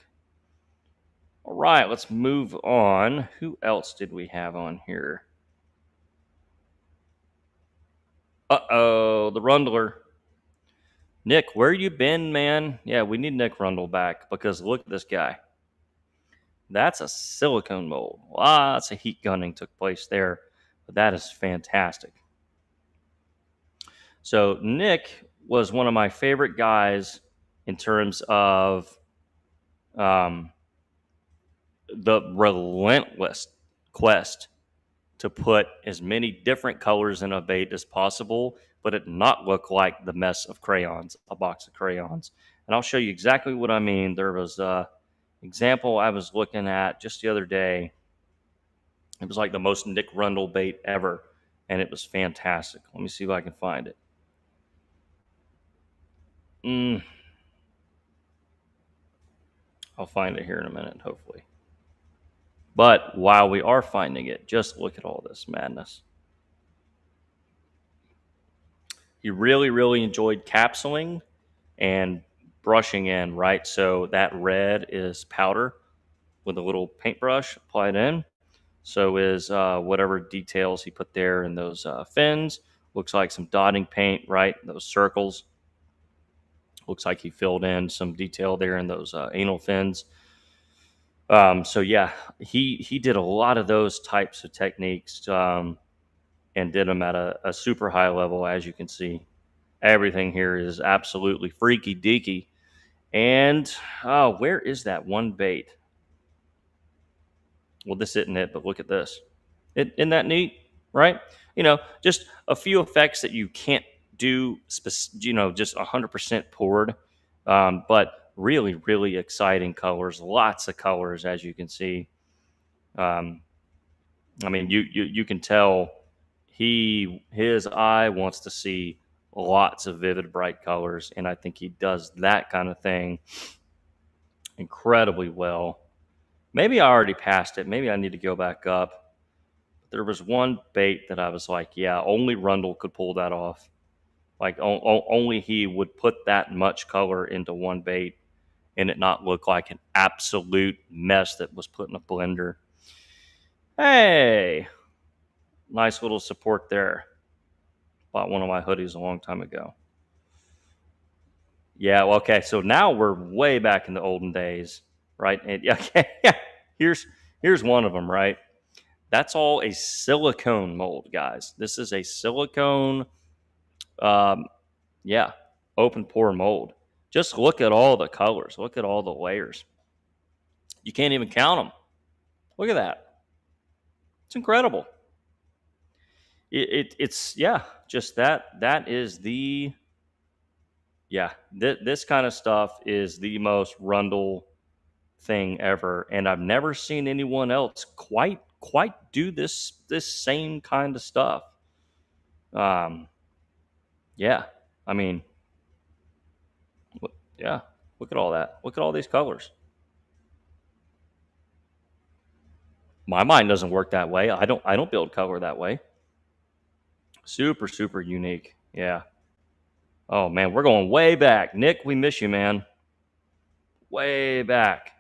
All right, let's move on. Who else did we have on here? The Rundler. Nick, where you been, man? Yeah, we need Nick Rundle back because look at this guy. That's a silicone mold. Lots of heat gunning took place there, but that is fantastic. So Nick was one of my favorite guys in terms of the relentless quest to put as many different colors in a bait as possible, but it not look like the mess of crayons, a box of crayons. And I'll show you exactly what I mean. There was a example I was looking at just the other day. It was like the most Nick Rundle bait ever, and it was fantastic. Let me see if I can find it. I'll find it here in a minute, hopefully. But while we are finding it, just look at all this madness. He really enjoyed capsuling and brushing in, right? So that red is powder with a little paintbrush applied in. So is whatever details he put there in those fins. Looks like some dotting paint, right? Those circles. Looks like he filled in some detail there in those anal fins. So yeah, he did a lot of those types of techniques and did them at a super high level, as you can see. Everything here is absolutely freaky deaky. And where is that one bait? Well, this isn't it, but look at this. Isn't that neat? Right? Just a few effects that you can't do, just 100% poured. But really, really exciting colors, lots of colors, as you can see. I mean, you can tell his eye wants to see lots of vivid, bright colors, and I think he does that kind of thing incredibly well. Maybe I already passed it. Maybe I need to go back up. There was one bait that I was like, yeah, only Rundle could pull that off. Like only he would put that much color into one bait and it not look like an absolute mess that was put in a blender. Hey, nice little support there. Bought one of my hoodies a long time ago. Yeah, well, okay, so now we're way back in the olden days, right? And okay, yeah, here's one of them, right? That's all a silicone mold, guys. This is a silicone, um, yeah, open pore mold. Just look at all the colors. Look at all the layers. You can't even count them. Look at that. It's incredible. It's yeah, just that is the yeah. This kind of stuff is the most Rundle thing ever, and I've never seen anyone else quite do this same kind of stuff. Um, yeah, I mean, yeah. Look at all that. Look at all these colors. My mind doesn't work that way. I don't build color that way. Super super unique. Yeah. Oh man, we're going way back. Nick, we miss you, man. Way back.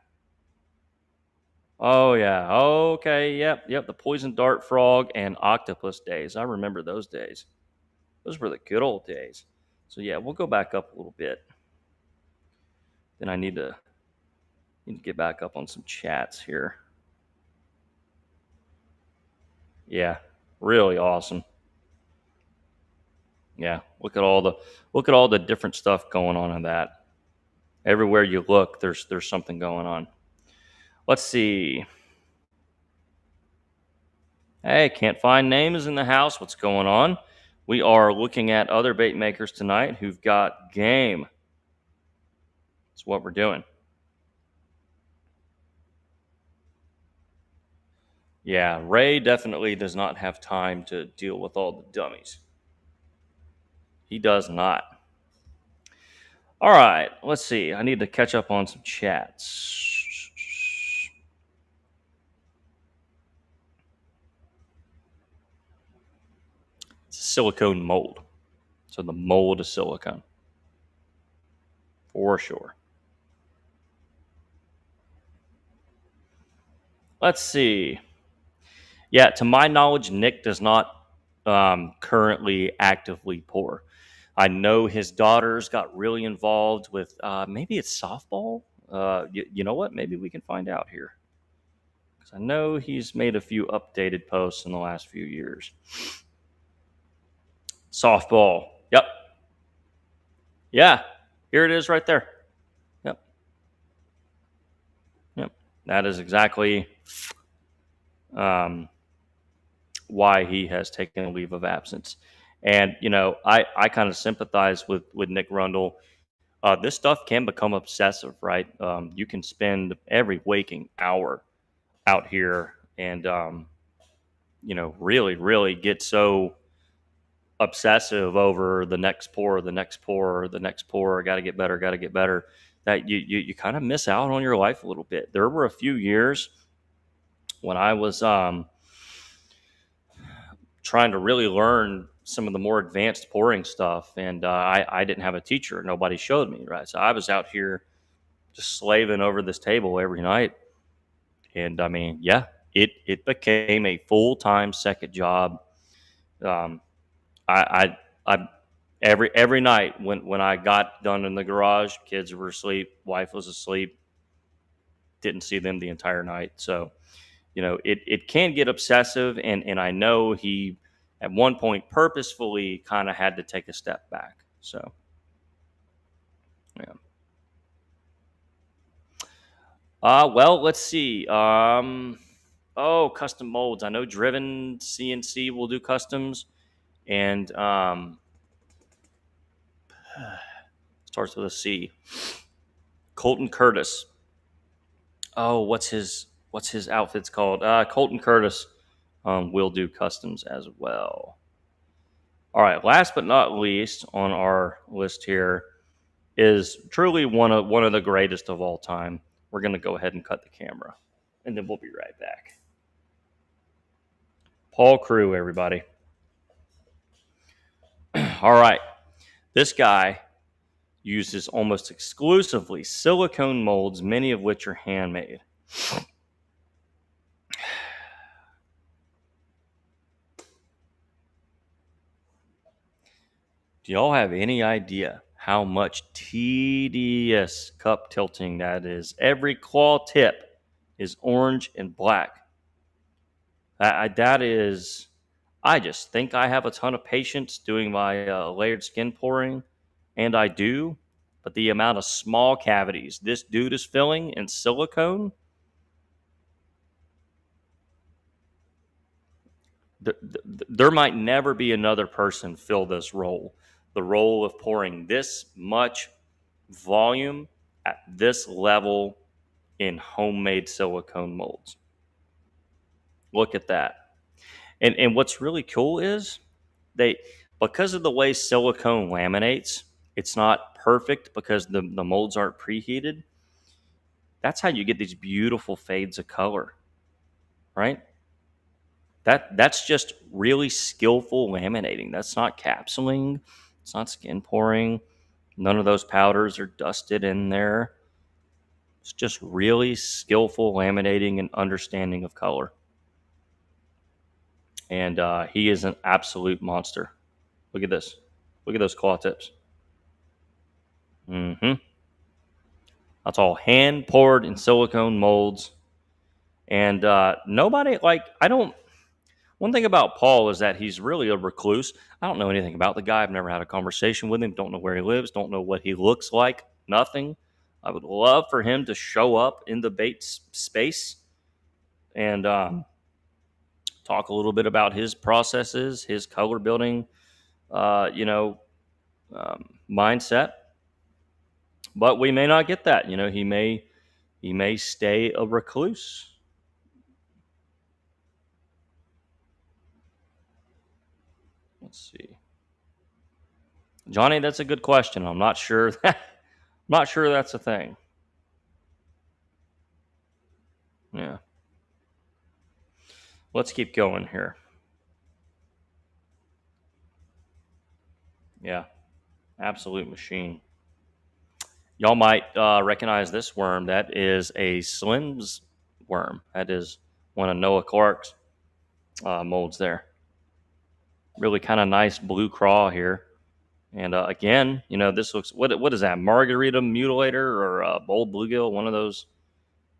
Oh yeah. Okay. Yep. The poison dart frog and octopus days. I remember those days. Those were the good old days. So yeah, we'll go back up a little bit. Then I need to get back up on some chats here. Yeah. Really awesome. Yeah. Look at all the different stuff going on in that. Everywhere you look, there's something going on. Let's see. Hey, can't find names in the house. What's going on? We are looking at other bait makers tonight who've got game. That's what we're doing. Yeah, Ray definitely does not have time to deal with all the dummies. He does not. All right, let's see. I need to catch up on some chats. It's a silicone mold. So the mold is silicone. For sure. Let's see. Yeah, to my knowledge, Nick does not currently actively pour. I know his daughters got really involved with maybe it's softball. You know what? Maybe we can find out here. Because I know he's made a few updated posts in the last few years. Softball. Yep. Yeah. Here it is right there. Yep. Yep. That is exactly why he has taken a leave of absence. And, I kind of sympathize with Nick Rundle. This stuff can become obsessive, right? You can spend every waking hour out here and, really, really get so obsessive over the next pour, the next pour, the next pour, got to get better, that you kind of miss out on your life a little bit. There were a few years when I was trying to really learn some of the more advanced pouring stuff, and I didn't have a teacher. Nobody showed me, right? So I was out here just slaving over this table every night. And I mean, yeah, it became a full-time second job. Um, I every night when I got done in the garage, kids were asleep, wife was asleep, didn't see them the entire night. So, it can get obsessive, and I know he at one point purposefully kind of had to take a step back. So, yeah. Well, let's see. Custom molds. I know Driven CNC will do customs, and starts with a C. Colton Curtis. Oh, what's his outfit's called? Colton Curtis will do customs as well. All right, last but not least on our list here is truly one of the greatest of all time. We're going to go ahead and cut the camera, and then we'll be right back. Paul Crewe, everybody. All right, this guy uses almost exclusively silicone molds, many of which are handmade. Do y'all have any idea how much tedious cup tilting that is? Every claw tip is orange and black. That is, I just think I have a ton of patience doing my layered skin pouring, and I do, but the amount of small cavities this dude is filling in silicone, there might never be another person fill this role. The role of pouring this much volume at this level in homemade silicone molds. Look at that. And what's really cool is they, because of the way silicone laminates, it's not perfect because the molds aren't preheated. That's how you get these beautiful fades of color, right? That's just really skillful laminating. That's not capsuling. It's not skin pouring. None of those powders are dusted in there. It's just really skillful laminating and understanding of color. And he is an absolute monster. Look at this. Look at those claw tips. That's all hand poured in silicone molds. And nobody, like, one thing about Paul is that he's really a recluse. I don't know anything about the guy. I've never had a conversation with him. Don't know where he lives. Don't know what he looks like. Nothing. I would love for him to show up in the bait space and talk a little bit about his processes, his color building, mindset. But we may not get that. He may stay a recluse. Let's see. Johnny, that's a good question. I'm not sure that's a thing. Yeah. Let's keep going here. Yeah. Absolute machine. Y'all might recognize this worm. That is a Slim's worm. That is one of Noah Clark's molds there. Really kind of nice blue craw here. And again, this looks, what is that? Margarita mutilator or bold bluegill? One of those.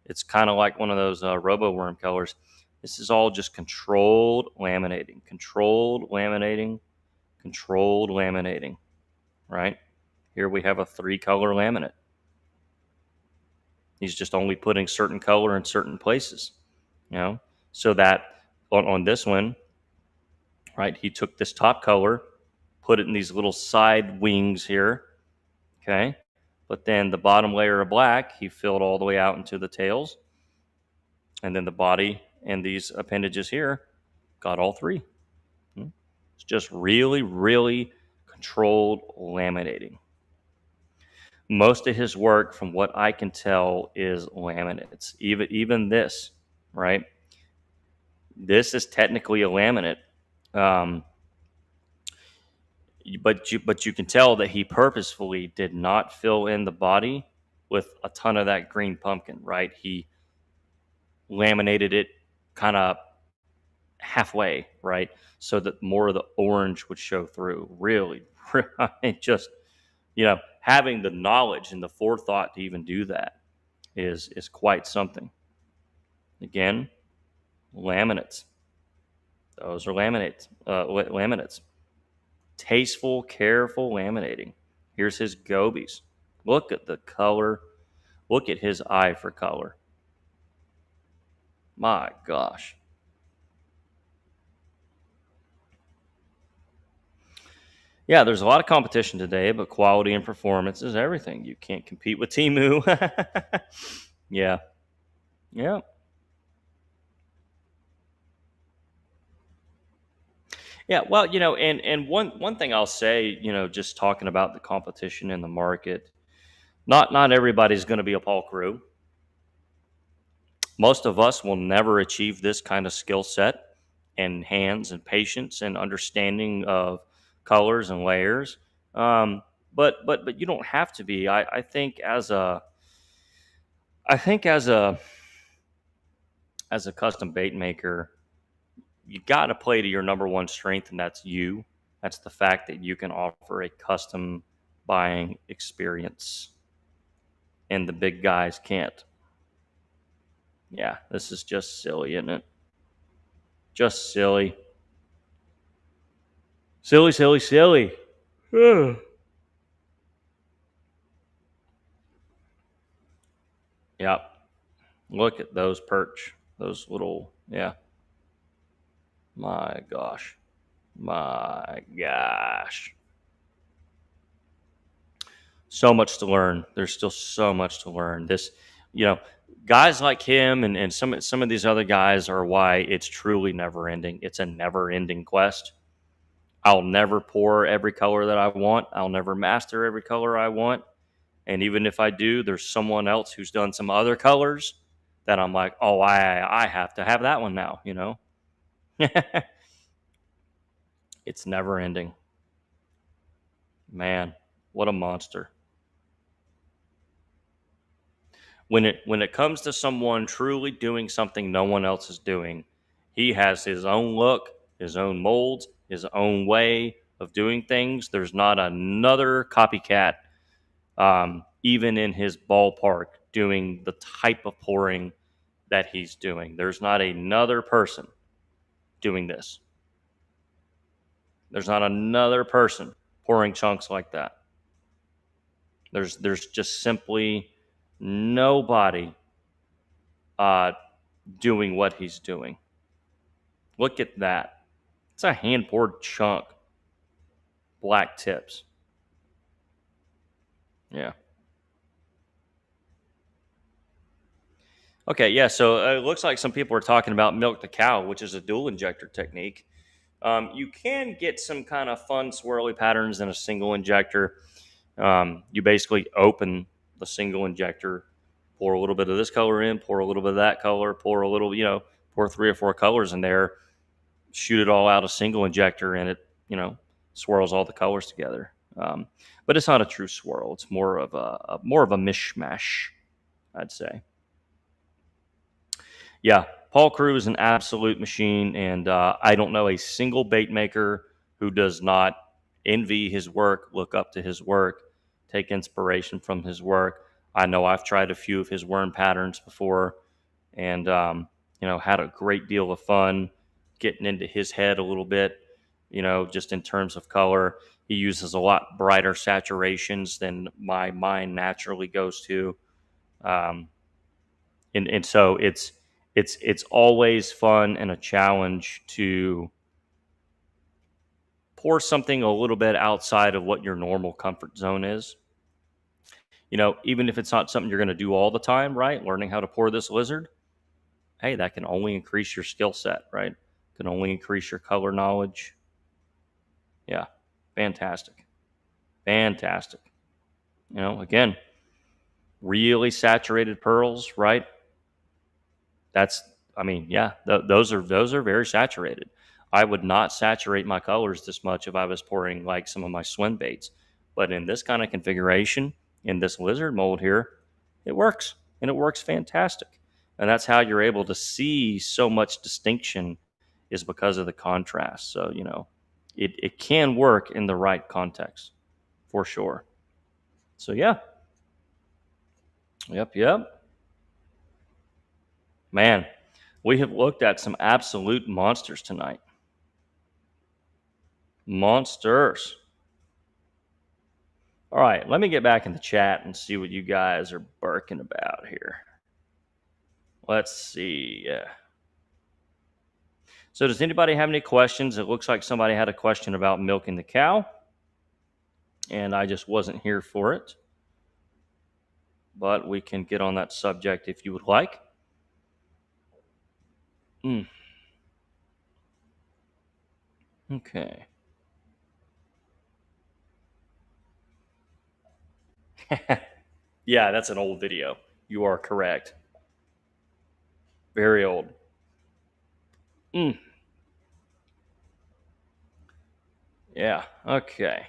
It's kind of like one of those robo worm colors. This is all just controlled laminating, right? Here we have a 3-color laminate. He's just only putting certain color in certain places, so that on this one, right, he took this top color, put it in these little side wings here, okay? But then the bottom layer of black, he filled all the way out into the tails. And then the body and these appendages here got all 3. It's just really, really controlled laminating. Most of his work, from what I can tell, is laminates. Even this, right? This is technically a laminate. But you can tell that he purposefully did not fill in the body with a ton of that green pumpkin, right? He laminated it kind of halfway, right? So that more of the orange would show through. Really, just, having the knowledge and the forethought to even do that is quite something. Again, laminates. Those are laminates. Tasteful, careful laminating. Here's his gobies. Look at the color. Look at his eye for color. My gosh. Yeah, there's a lot of competition today, but quality and performance is everything. You can't compete with Timu. Yeah, yeah, yeah. Well, and one thing I'll say, just talking about the competition in the market, not everybody's going to be a Paul Crew. Most of us will never achieve this kind of skill set and hands and patience and understanding of colors and layers. But you don't have to be. I think as a custom bait maker, you got to play to your number one strength, and that's you. That's the fact that you can offer a custom buying experience, and the big guys can't. Yeah, this is just silly, isn't it? Just silly. Silly, silly, silly. Yep. Look at those perch. Those little, yeah. My gosh. My gosh. So much to learn. There's still so much to learn. You know, guys like him and some of these other guys are why it's truly never ending. It's a never ending quest. I'll never pour every color that I want. I'll never master every color I want. And even if I do, there's someone else who's done some other colors that I'm like, oh, I have to have that one now. It's never ending. Man, what a monster. When it comes to someone truly doing something no one else is doing, he has his own look, his own molds, his own way of doing things. There's not another copycat, even in his ballpark, doing the type of pouring that he's doing. There's not another person doing this. There's not another person pouring chunks like that. There's just simply nobody uh, doing what he's doing. Look at that. It's a hand poured chunk. Black tips. Yeah. Okay, yeah. So it looks like some people are talking about milk the cow, which is a dual injector technique. You can get some kind of fun swirly patterns in a single injector. You basically open the single injector, pour a little bit of this color in, pour a little bit of that color, pour a little, pour 3 or 4 colors in there, shoot it all out a single injector, and it, swirls all the colors together. But it's not a true swirl. It's more of a mishmash, I'd say. Yeah, Paul Crew is an absolute machine, and I don't know a single bait maker who does not envy his work, look up to his work, take inspiration from his work. I know I've tried a few of his worm patterns before, and had a great deal of fun getting into his head a little bit. Just in terms of color, he uses a lot brighter saturations than my mind naturally goes to. Um, and so it's always fun and a challenge to pour something a little bit outside of what your normal comfort zone is. Even if it's not something you're going to do all the time, right? Learning how to pour this lizard, hey, that can only increase your skill set, right? Can only increase your color knowledge. Yeah, fantastic. Fantastic. Again, really saturated pearls, right? That's, I mean, yeah, those are very saturated. I would not saturate my colors this much if I was pouring like some of my swim baits, but in this kind of configuration, in this lizard mold here, it works, and it works fantastic. And that's how you're able to see so much distinction, is because of the contrast. So it can work in the right context, for sure. So yeah, yep. Man, we have looked at some absolute monsters tonight. Monsters. All right, let me get back in the chat and see what you guys are barking about here. Let's see. So does anybody have any questions? It looks like somebody had a question about milking the cow. and I just wasn't here for it. But we can get on that subject if you would like. Okay. Yeah, that's an old video. You are correct. Very old. Yeah, okay.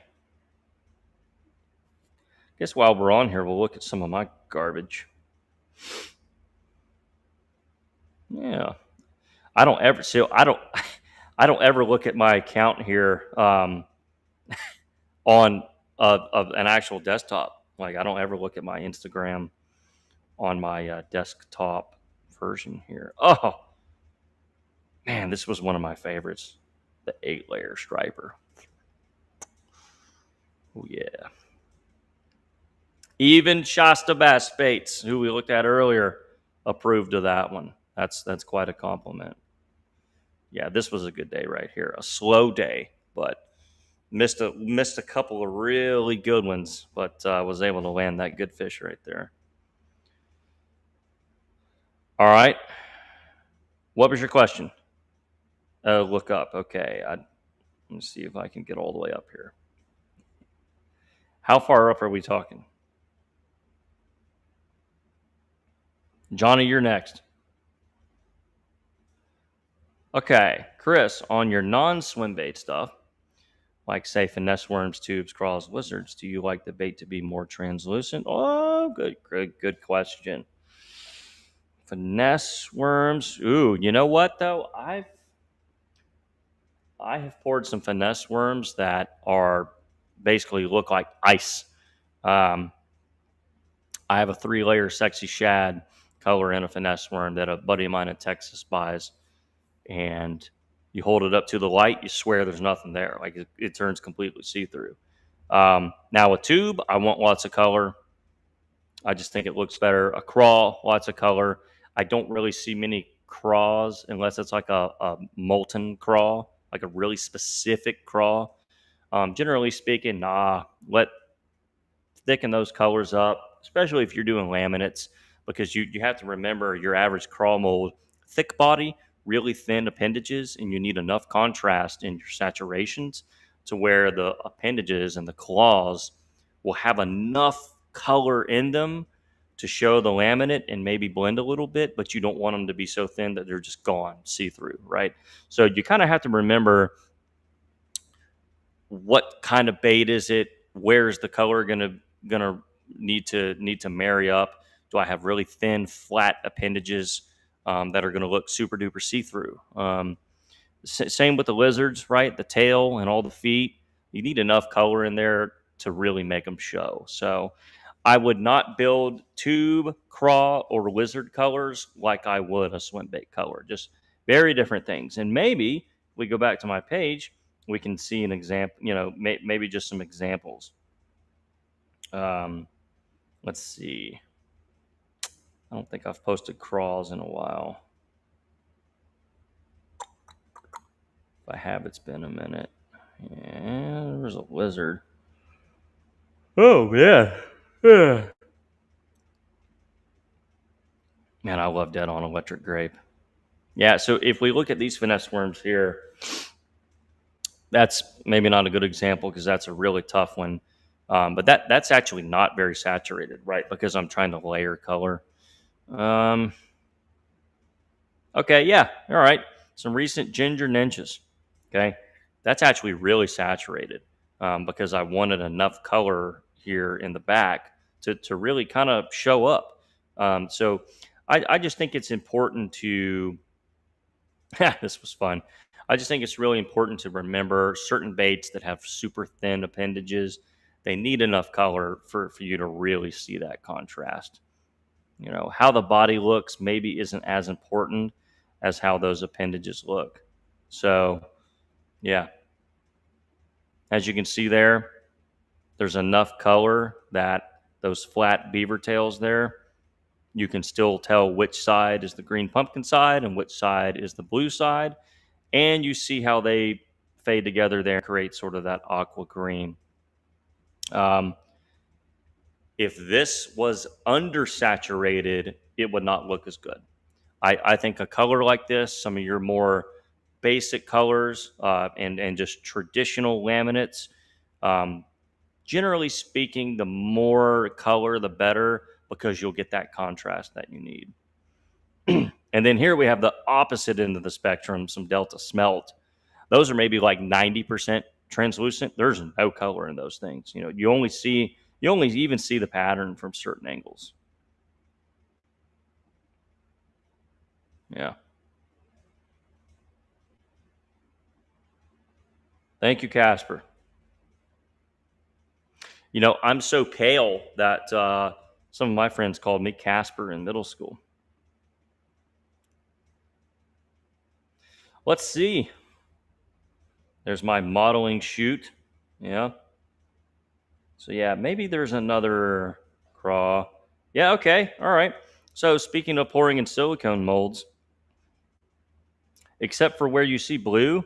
Guess while we're on here, we'll look at some of my garbage. Yeah. I don't ever see I don't I don't ever look at my account here on an actual desktop. Like I don't ever look at my Instagram on my desktop version here. Oh man, this was one of my favorites. The 8-layer striper. Oh yeah. Even Shasta Bass Baits, who we looked at earlier, approved of that one. That's quite a compliment. Yeah, this was a good day right here. A slow day, but missed a couple of really good ones, but was able to land that good fish right there. All right. What was your question? Look up. Okay. Let me see if I can get all the way up here. How far up are we talking? Johnny, you're next. Okay. Chris, on your non-swim bait stuff, like say finesse worms, tubes, crawls, lizards, do you like the bait to be more translucent? Oh, good question. Finesse worms. Ooh, you know what though? I have poured some finesse worms that are basically look like ice. Um, I have a 3-layer sexy shad color in a finesse worm that a buddy of mine in Texas buys, and you hold it up to the light, you swear there's nothing there. Like it turns completely see through. Now a tube, I want lots of color. I just think it looks better. A crawl, lots of color. I don't really see many craws unless it's like a molten craw, like a really specific craw. Generally speaking, let thicken those colors up, especially if you're doing laminates, because you have to remember your average crawl mold, thick body, really thin appendages, and you need enough contrast in your saturations to where the appendages and the claws will have enough color in them to show the laminate and maybe blend a little bit, but you don't want them to be so thin that they're just gone, see through, right? So you kind of have to remember what kind of bait is it, where is the color gonna need to marry up. Do I have really thin, flat appendages that are going to look super duper see through? Same with the lizards, right? The tail and all the feet. You need enough color in there to really make them show. So I would not build tube, craw, or lizard colors like I would a swim bait color. Just very different things. And maybe if we go back to my page, we can see an example. Maybe just some examples. Let's see. I don't think I've posted crawls in a while. If I have, it's been a minute. Yeah, there's a lizard. Oh, yeah. Yeah. Man, I love dead on electric grape. Yeah, so if we look at these finesse worms here, that's maybe not a good example because that's a really tough one. But that's actually not very saturated, right? Because I'm trying to layer color. Okay, yeah, all right. Some recent ginger ninjas. Okay, that's actually really saturated because I wanted enough color here in the back to really kind of show up. So I just think it's important to. This was fun. I just think it's really important to remember certain baits that have super thin appendages. They need enough color for you to really see that contrast. How the body looks maybe isn't as important as how those appendages look. So, yeah, as you can see there's enough color that those flat beaver tails there, you can still tell which side is the green pumpkin side and which side is the blue side. And you see how they fade together there and create sort of that aqua green. Um, if this was undersaturated, it would not look as good. I think a color like this, some of your more basic colors and just traditional laminates, um, generally speaking, the more color, the better, because you'll get that contrast that you need. And then here we have the opposite end of the spectrum, some Delta Smelt. Those are maybe like 90% translucent. There's no color in those things. You only even see the pattern from certain angles. Yeah. Thank you, Casper. I'm so pale that some of my friends called me Casper in middle school. Let's see. There's my modeling shoot. Yeah. So yeah, maybe there's another craw. Yeah, okay. All right. So speaking of pouring in silicone molds, except for where you see blue,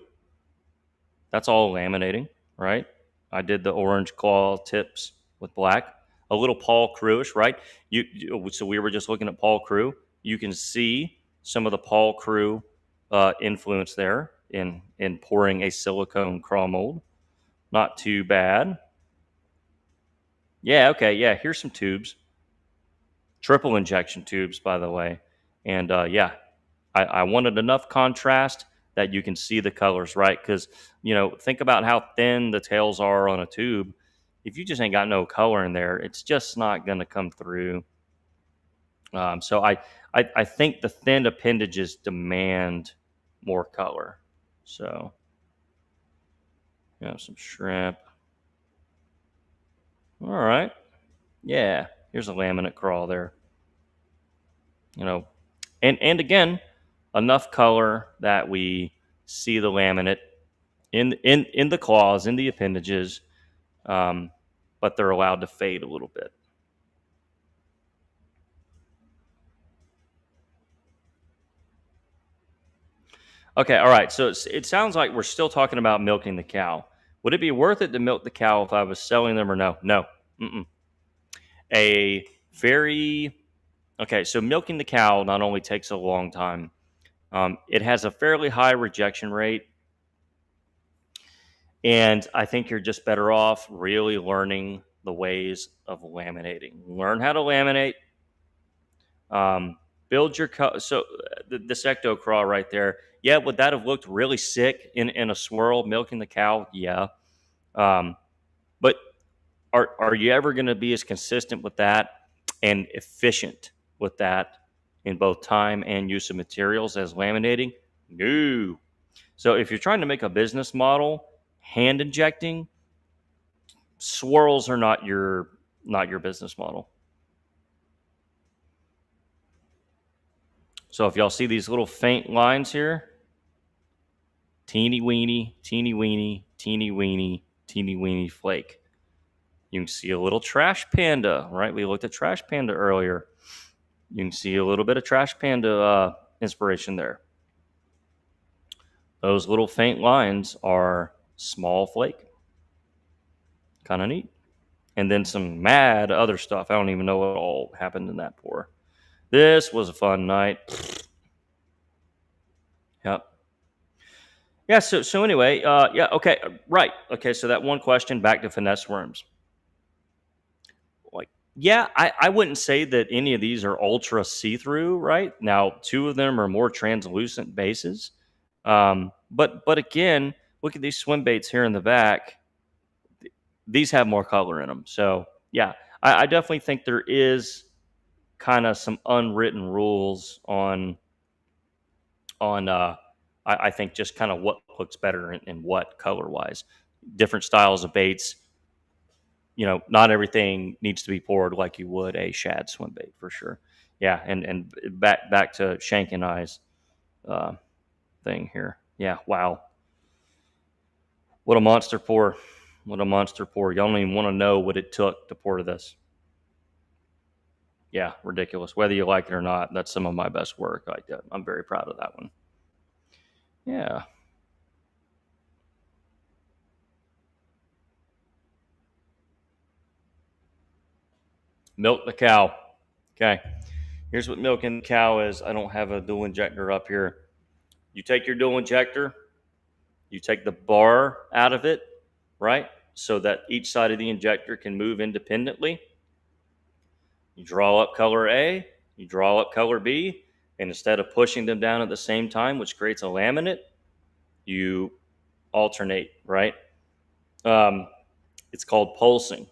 that's all laminating, right? I did the orange claw tips with black. A little Paul Crewish, right? So we were just looking at Paul Crew. You can see some of the Paul Crew influence there in pouring a silicone craw mold. Not too bad. Yeah, okay, yeah. Here's some tubes, triple injection tubes, by the way. And yeah, I wanted enough contrast that you can see the colors, right? Because, think about how thin the tails are on a tube. If you just ain't got no color in there, it's just not going to come through. So I think the thin appendages demand more color. So, some shrimp. All right. Yeah. Here's a laminate crawl there. And again, enough color that we see the laminate in the claws, in the appendages, but they're allowed to fade a little bit. Okay, all right. So it sounds like we're still talking about milking the cow. Would it be worth it to milk the cow if I was selling them or no? No. Mm-mm. A very okay. So milking the cow not only takes a long time, it has a fairly high rejection rate. And I think you're just better off really learning the ways of laminating. Learn how to laminate. Build your this ecto craw right there. Yeah, would that have looked really sick in a swirl milking the cow? Yeah. But are you ever going to be as consistent with that and efficient with that in both time and use of materials as laminating? No. So if you're trying to make a business model, hand injecting swirls are not your business model. So if y'all see these little faint lines here, teeny weeny, teeny weeny, teeny weeny, teeny weeny flake. You can see a little trash panda, right? We looked at trash panda earlier. You can see a little bit of trash panda inspiration there. Those little faint lines are small flake. Kind of neat. And then some mad other stuff. I don't even know what all happened in that pour. This was a fun night. Yep. Yeah. So anyway, yeah. Okay. Right. Okay. So that one question back to finesse worms. Like, yeah, I wouldn't say that any of these are ultra see through. Right now, two of them are more translucent bases. But again, look at these swim baits here in the back. These have more color in them. So yeah, I definitely think there is kind of some unwritten rules on I think just kind of what looks better and what color wise. Different styles of baits. Not everything needs to be poured like you would a shad swim bait for sure. Yeah, and back to Shank and I's uh, thing here. Yeah, wow, what a monster pour! What a monster pour! Y'all don't even want to know what it took to pour this. Yeah, ridiculous. Whether you like it or not, that's some of my best work. I'm very proud of that one. Yeah. Milk the cow. Okay. Here's what milking the cow is. I don't have a dual injector up here. You take your dual injector, you take the bar out of it, right? So that each side of the injector can move independently. You draw up color A, you draw up color B, and instead of pushing them down at the same time, which creates a laminate, you alternate, right? It's called pulsing,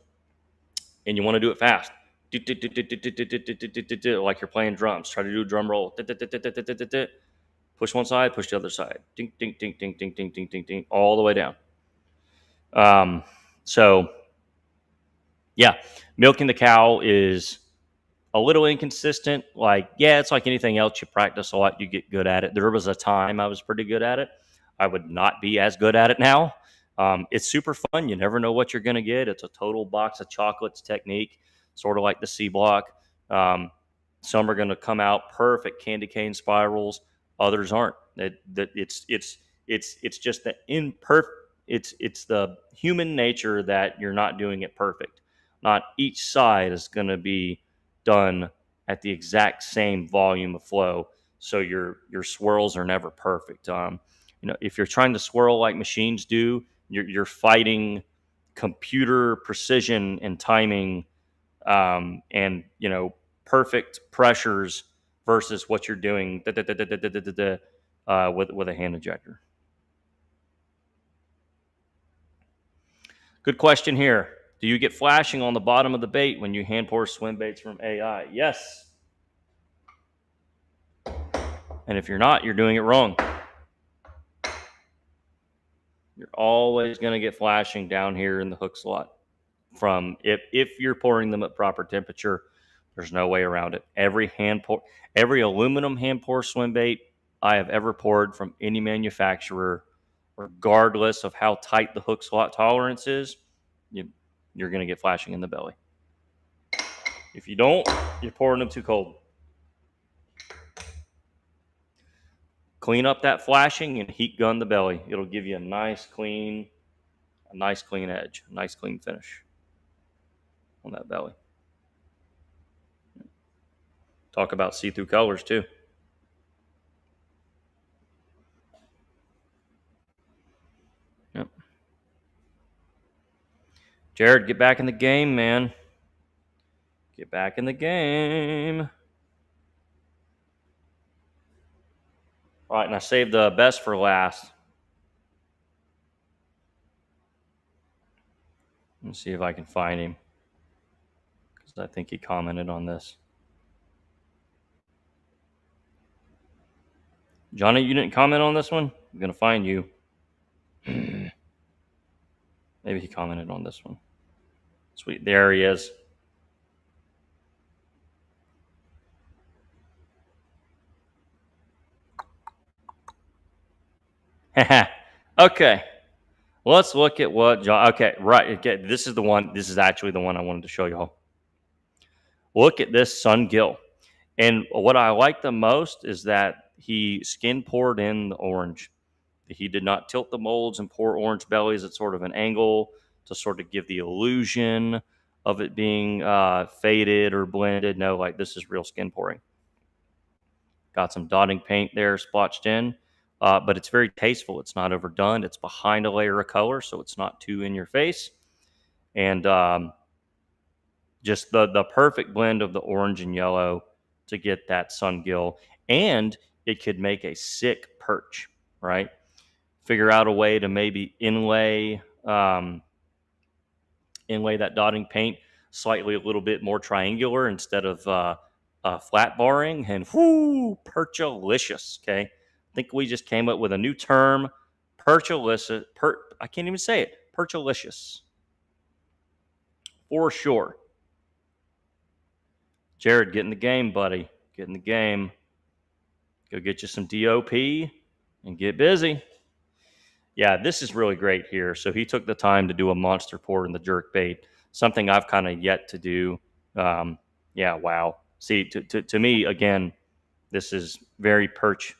and you want to do it fast. Like you're playing drums. Try to do a drum roll. Push one side, push the other side. Ding, ding, ding, ding, ding, ding, ding, ding, ding, all the way down. So, yeah, milking the cow is a little inconsistent. Like, yeah, it's like anything else. You practice a lot, you get good at it. There was a time I was pretty good at it. I would not be as good at it now. It's super fun. You never know what you're going to get. It's a total box of chocolates technique, sort of like the C block. Some are going to come out perfect candy cane spirals. Others aren't. It's just the imperfect. It's the human nature that you're not doing it perfect. Not each side is going to be done at the exact same volume of flow, so your swirls are never perfect. If you're trying to swirl like machines do, you're fighting computer precision and timing, and perfect pressures versus what you're doing with a hand injector. Good question here. Do you get flashing on the bottom of the bait when you hand pour swim baits from AI? Yes. And if you're not, you're doing it wrong. You're always going to get flashing down here in the hook slot. From if you're pouring them at proper temperature, there's no way around it. Every aluminum hand pour swim bait I have ever poured from any manufacturer, regardless of how tight the hook slot tolerance is, you're going to get flashing in the belly. If you don't, you're pouring them too cold. Clean up that flashing and heat gun the belly. It'll give you a nice clean edge, a nice clean finish on that belly. Talk about see-through colors too. Yep. Jared, get back in the game, man. Get back in the game. All right, and I saved the best for last. Let's see if I can find him, because I think he commented on this. Johnny, you didn't comment on this one? I'm going to find you. Maybe he commented on this one. Sweet. There he is. Okay. Let's look at what John. Okay, right. Okay, this is the one. This is actually the one I wanted to show y'all. Look at this sun gill. And what I like the most is that he skin poured in the orange. He did not tilt the molds and pour orange bellies at sort of an angle to sort of give the illusion of it being faded or blended. No, like this is real skin pouring. Got some dotting paint there splotched in, but it's very tasteful. It's not overdone. It's behind a layer of color, so it's not too in your face. And just the perfect blend of the orange and yellow to get that sun gill. And it could make a sick perch, right? Figure out a way to maybe inlay that dotting paint slightly a little bit more triangular instead of flat barring, and whoo, perchalicious. Okay, I think we just came up with a new term, perchalicious. I can't even say it. Perchalicious, for sure. Jared, get in the game, buddy. Get in the game. Go get you some DOP and get busy. Yeah, this is really great here. So he took the time to do a monster pour in the jerk bait, something I've kind of yet to do. Yeah, wow. See, to me, again, this is very perch,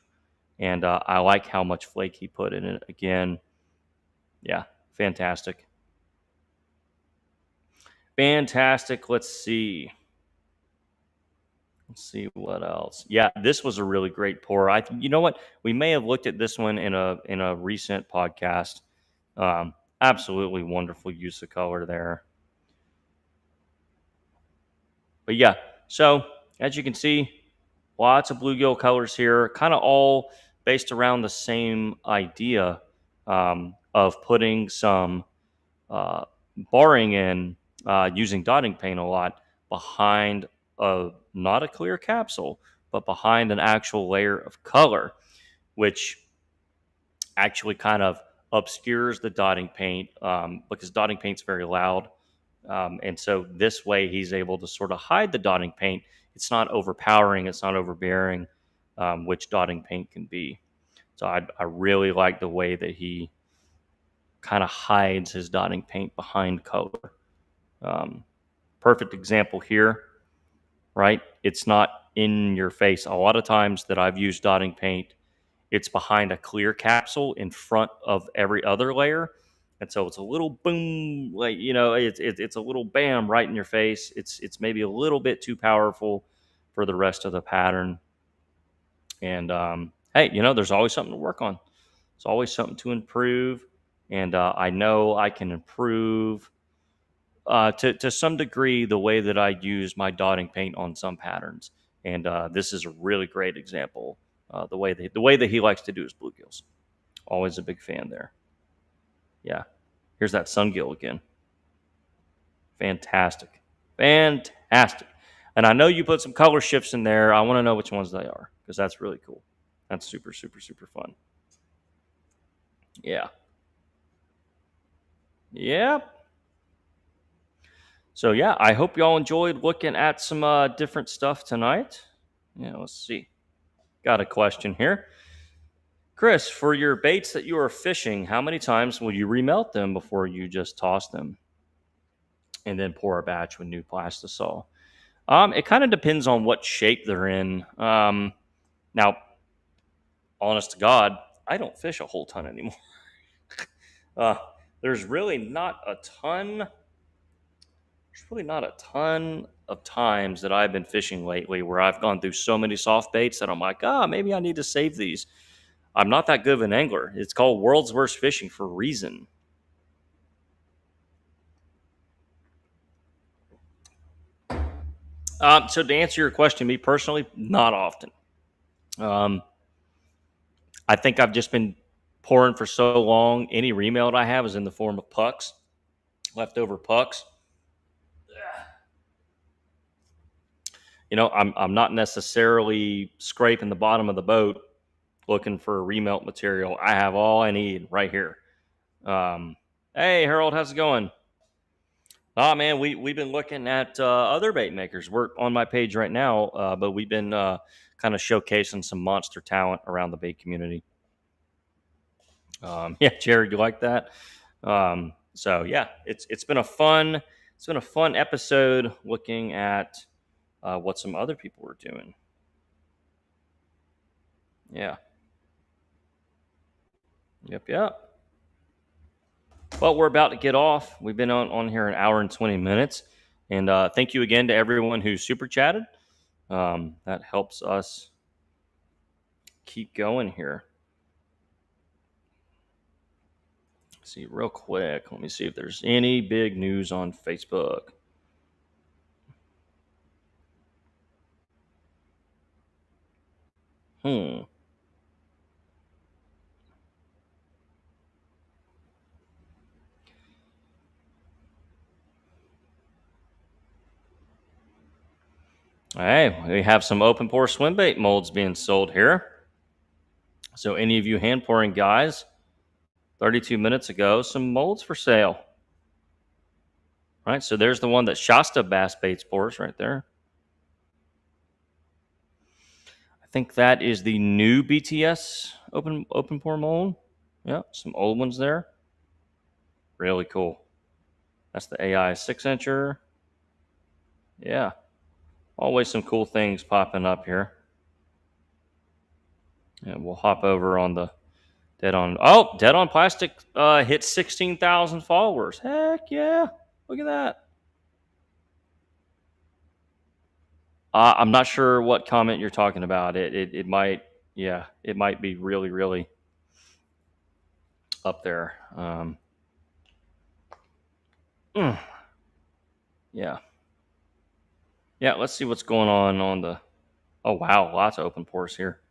and I like how much flake he put in it. Again, yeah, fantastic. Fantastic. Let's see. Let's see what else. Yeah, this was a really great pour. You know what? We may have looked at this one in a recent podcast. Absolutely wonderful use of color there. But yeah, so as you can see, lots of bluegill colors here, kind of all based around the same idea of putting some uh, barring in using dotting paint a lot behind a not a clear capsule, but behind an actual layer of color, which actually kind of obscures the dotting paint because dotting paint's very loud. And so this way he's able to sort of hide the dotting paint. It's not overpowering, it's not overbearing, which dotting paint can be. So I really like the way that he kind of hides his dotting paint behind color. Perfect example here, right? It's not in your face. A lot of times that I've used dotting paint, it's behind a clear capsule in front of every other layer. And so it's a little boom, like, it's a little bam right in your face. It's maybe a little bit too powerful for the rest of the pattern. And hey, there's always something to work on. There's always something to improve. And I know I can improve to some degree the way that I use my dotting paint on some patterns. And this is a really great example. The way that he likes to do his bluegills. Always a big fan there. Yeah. Here's that sungill again. Fantastic. Fantastic. And I know you put some color shifts in there. I want to know which ones they are because that's really cool. That's super, super, super fun. Yeah. Yep. So, yeah, I hope y'all enjoyed looking at some different stuff tonight. Yeah, let's see. Got a question here. Chris, for your baits that you are fishing, how many times will you remelt them before you just toss them and then pour a batch with new plastisol? It kind of depends on what shape they're in. Now, honest to God, I don't fish a whole ton anymore. There's really not a ton. There's really not a ton of times that I've been fishing lately where I've gone through so many soft baits that I'm like, maybe I need to save these. I'm not that good of an angler. It's called world's worst fishing for a reason. So to answer your question, me personally, not often. I think I've just been pouring for so long. Any remelt I have is in the form of pucks, leftover pucks. I'm not necessarily scraping the bottom of the boat looking for remelt material. I have all I need right here. Hey, Harold, how's it going? Man, we've been looking at other bait makers. We're on my page right now, but we've been kind of showcasing some monster talent around the bait community. Yeah, Jared, you like that? So yeah, it's been a fun episode looking at what some other people were doing. Yeah. Yep. Well, we're about to get off. We've been on here an hour and 20 minutes. And thank you again to everyone who super chatted. That helps us keep going here. Let's see real quick. Let me see if there's any big news on Facebook. Hey, we have some open pour swim bait molds being sold here. So any of you hand pouring guys, 32 minutes ago, some molds for sale. Right, so there's the one that Shasta Bass Baits pours right there. I think that is the new BTS open pour mold. Yeah, some old ones there. Really cool. That's the AI 6-incher. Yeah, always some cool things popping up here. And we'll hop over on the Dead on Plastic hit 16,000 followers. Heck yeah. Look at that. I'm not sure what comment you're talking about. It might, yeah, it might be really, really up there. Mm, yeah. Yeah, let's see what's going on the. Oh, wow, lots of open pores here.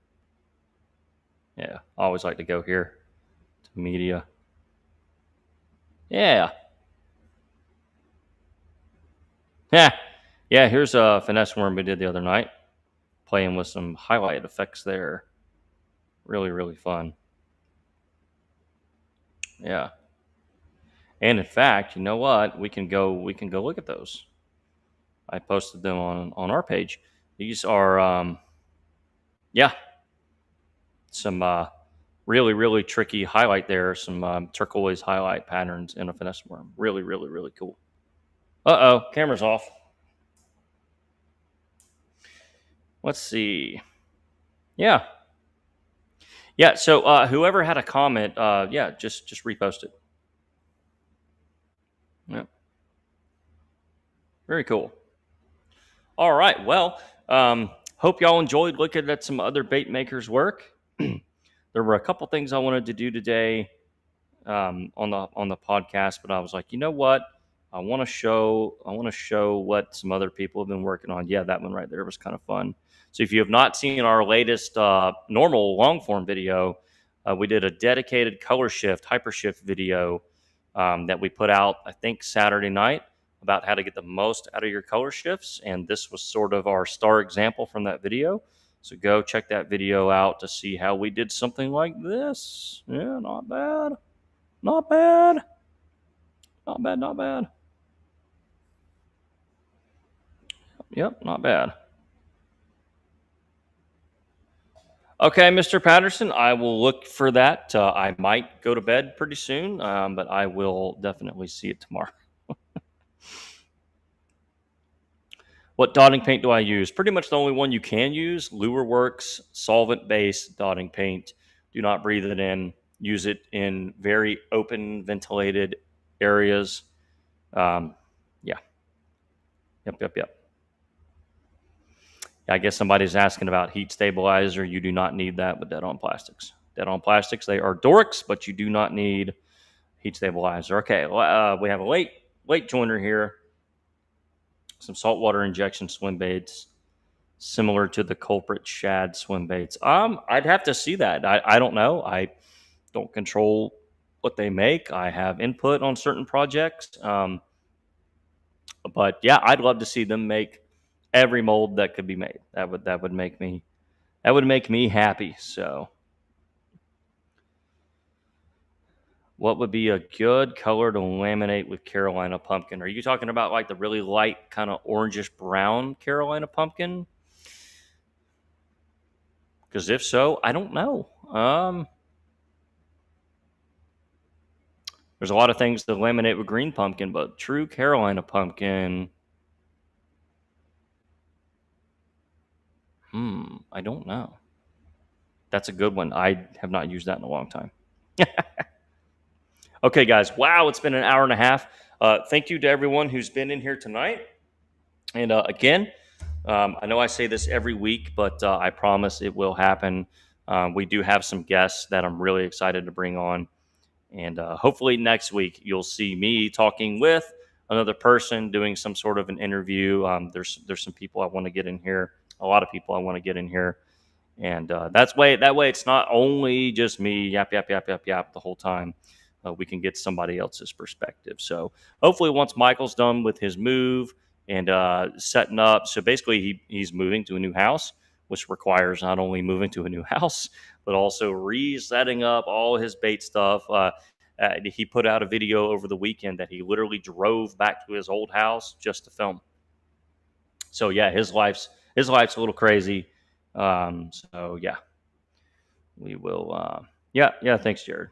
Yeah, I always like to go here to media. Yeah. Yeah. Yeah, here's a finesse worm we did the other night, playing with some highlight effects there. Really, really fun. Yeah. And in fact, you know what? We can go look at those. I posted them on our page. These are yeah, some really, really tricky highlight there, some turquoise highlight patterns in a finesse worm. Really, really, really cool. Uh-oh, camera's off. Let's see. Yeah. Yeah, so whoever had a comment, yeah, just repost it. Yeah. Very cool. All right. Well, hope y'all enjoyed looking at some other bait makers' work. There were a couple things I wanted to do today on the podcast, but I was like, you know what? I want to show what some other people have been working on. Yeah, that one right there was kind of fun. So if you have not seen our latest normal long form video, we did a dedicated color shift, hyper shift video that we put out, I think, Saturday night about how to get the most out of your color shifts. And this was sort of our star example from that video. So go check that video out to see how we did something like this. Yeah, not bad. Not bad. Not bad, not bad. Yep, not bad. Okay, Mr. Patterson, I will look for that. I might go to bed pretty soon, but I will definitely see it tomorrow. What dotting paint do I use? Pretty much the only one you can use, Lure Works solvent-based dotting paint. Do not breathe it in. Use it in very open, ventilated areas. Yeah. Yep. I guess somebody's asking about heat stabilizer. You do not need that with Dead On Plastics. Dead On Plastics, they are dorks, but you do not need heat stabilizer. Okay, we have a late joiner here. Some saltwater injection swim baits, similar to the culprit shad swim baits. I'd have to see that. I don't know. I don't control what they make. I have input on certain projects. But yeah, I'd love to see them make every mold that could be made. That would make me happy. So, what would be a good color to laminate with Carolina pumpkin? Are you talking about like the really light, kind of orangish brown Carolina pumpkin? Because if so, I don't know. There's a lot of things to laminate with green pumpkin, but true Carolina pumpkin. I don't know. That's a good one. I have not used that in a long time. Okay, guys. Wow, it's been an hour and a half. Thank you to everyone who's been in here tonight. And again, I know I say this every week, but I promise it will happen. We do have some guests that I'm really excited to bring on. And hopefully next week, you'll see me talking with another person doing some sort of an interview. There's some people I want to get in here, a lot of people I want to get in here. And that way it's not only just me yap the whole time. We can get somebody else's perspective. So hopefully once Michael's done with his move and setting up, so basically he's moving to a new house, which requires not only moving to a new house, but also resetting up all his bait stuff. He put out a video over the weekend that he literally drove back to his old house just to film. So yeah, his life's a little crazy. So yeah, we will. Yeah. Thanks, Jared.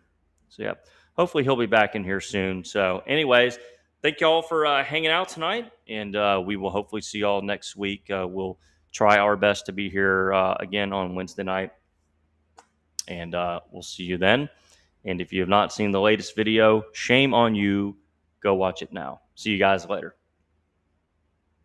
So yeah, hopefully he'll be back in here soon. So, anyways, thank y'all for hanging out tonight, and we will hopefully see y'all next week. We'll try our best to be here again on Wednesday night, and we'll see you then. And if you have not seen the latest video, shame on you. Go watch it now. See you guys later.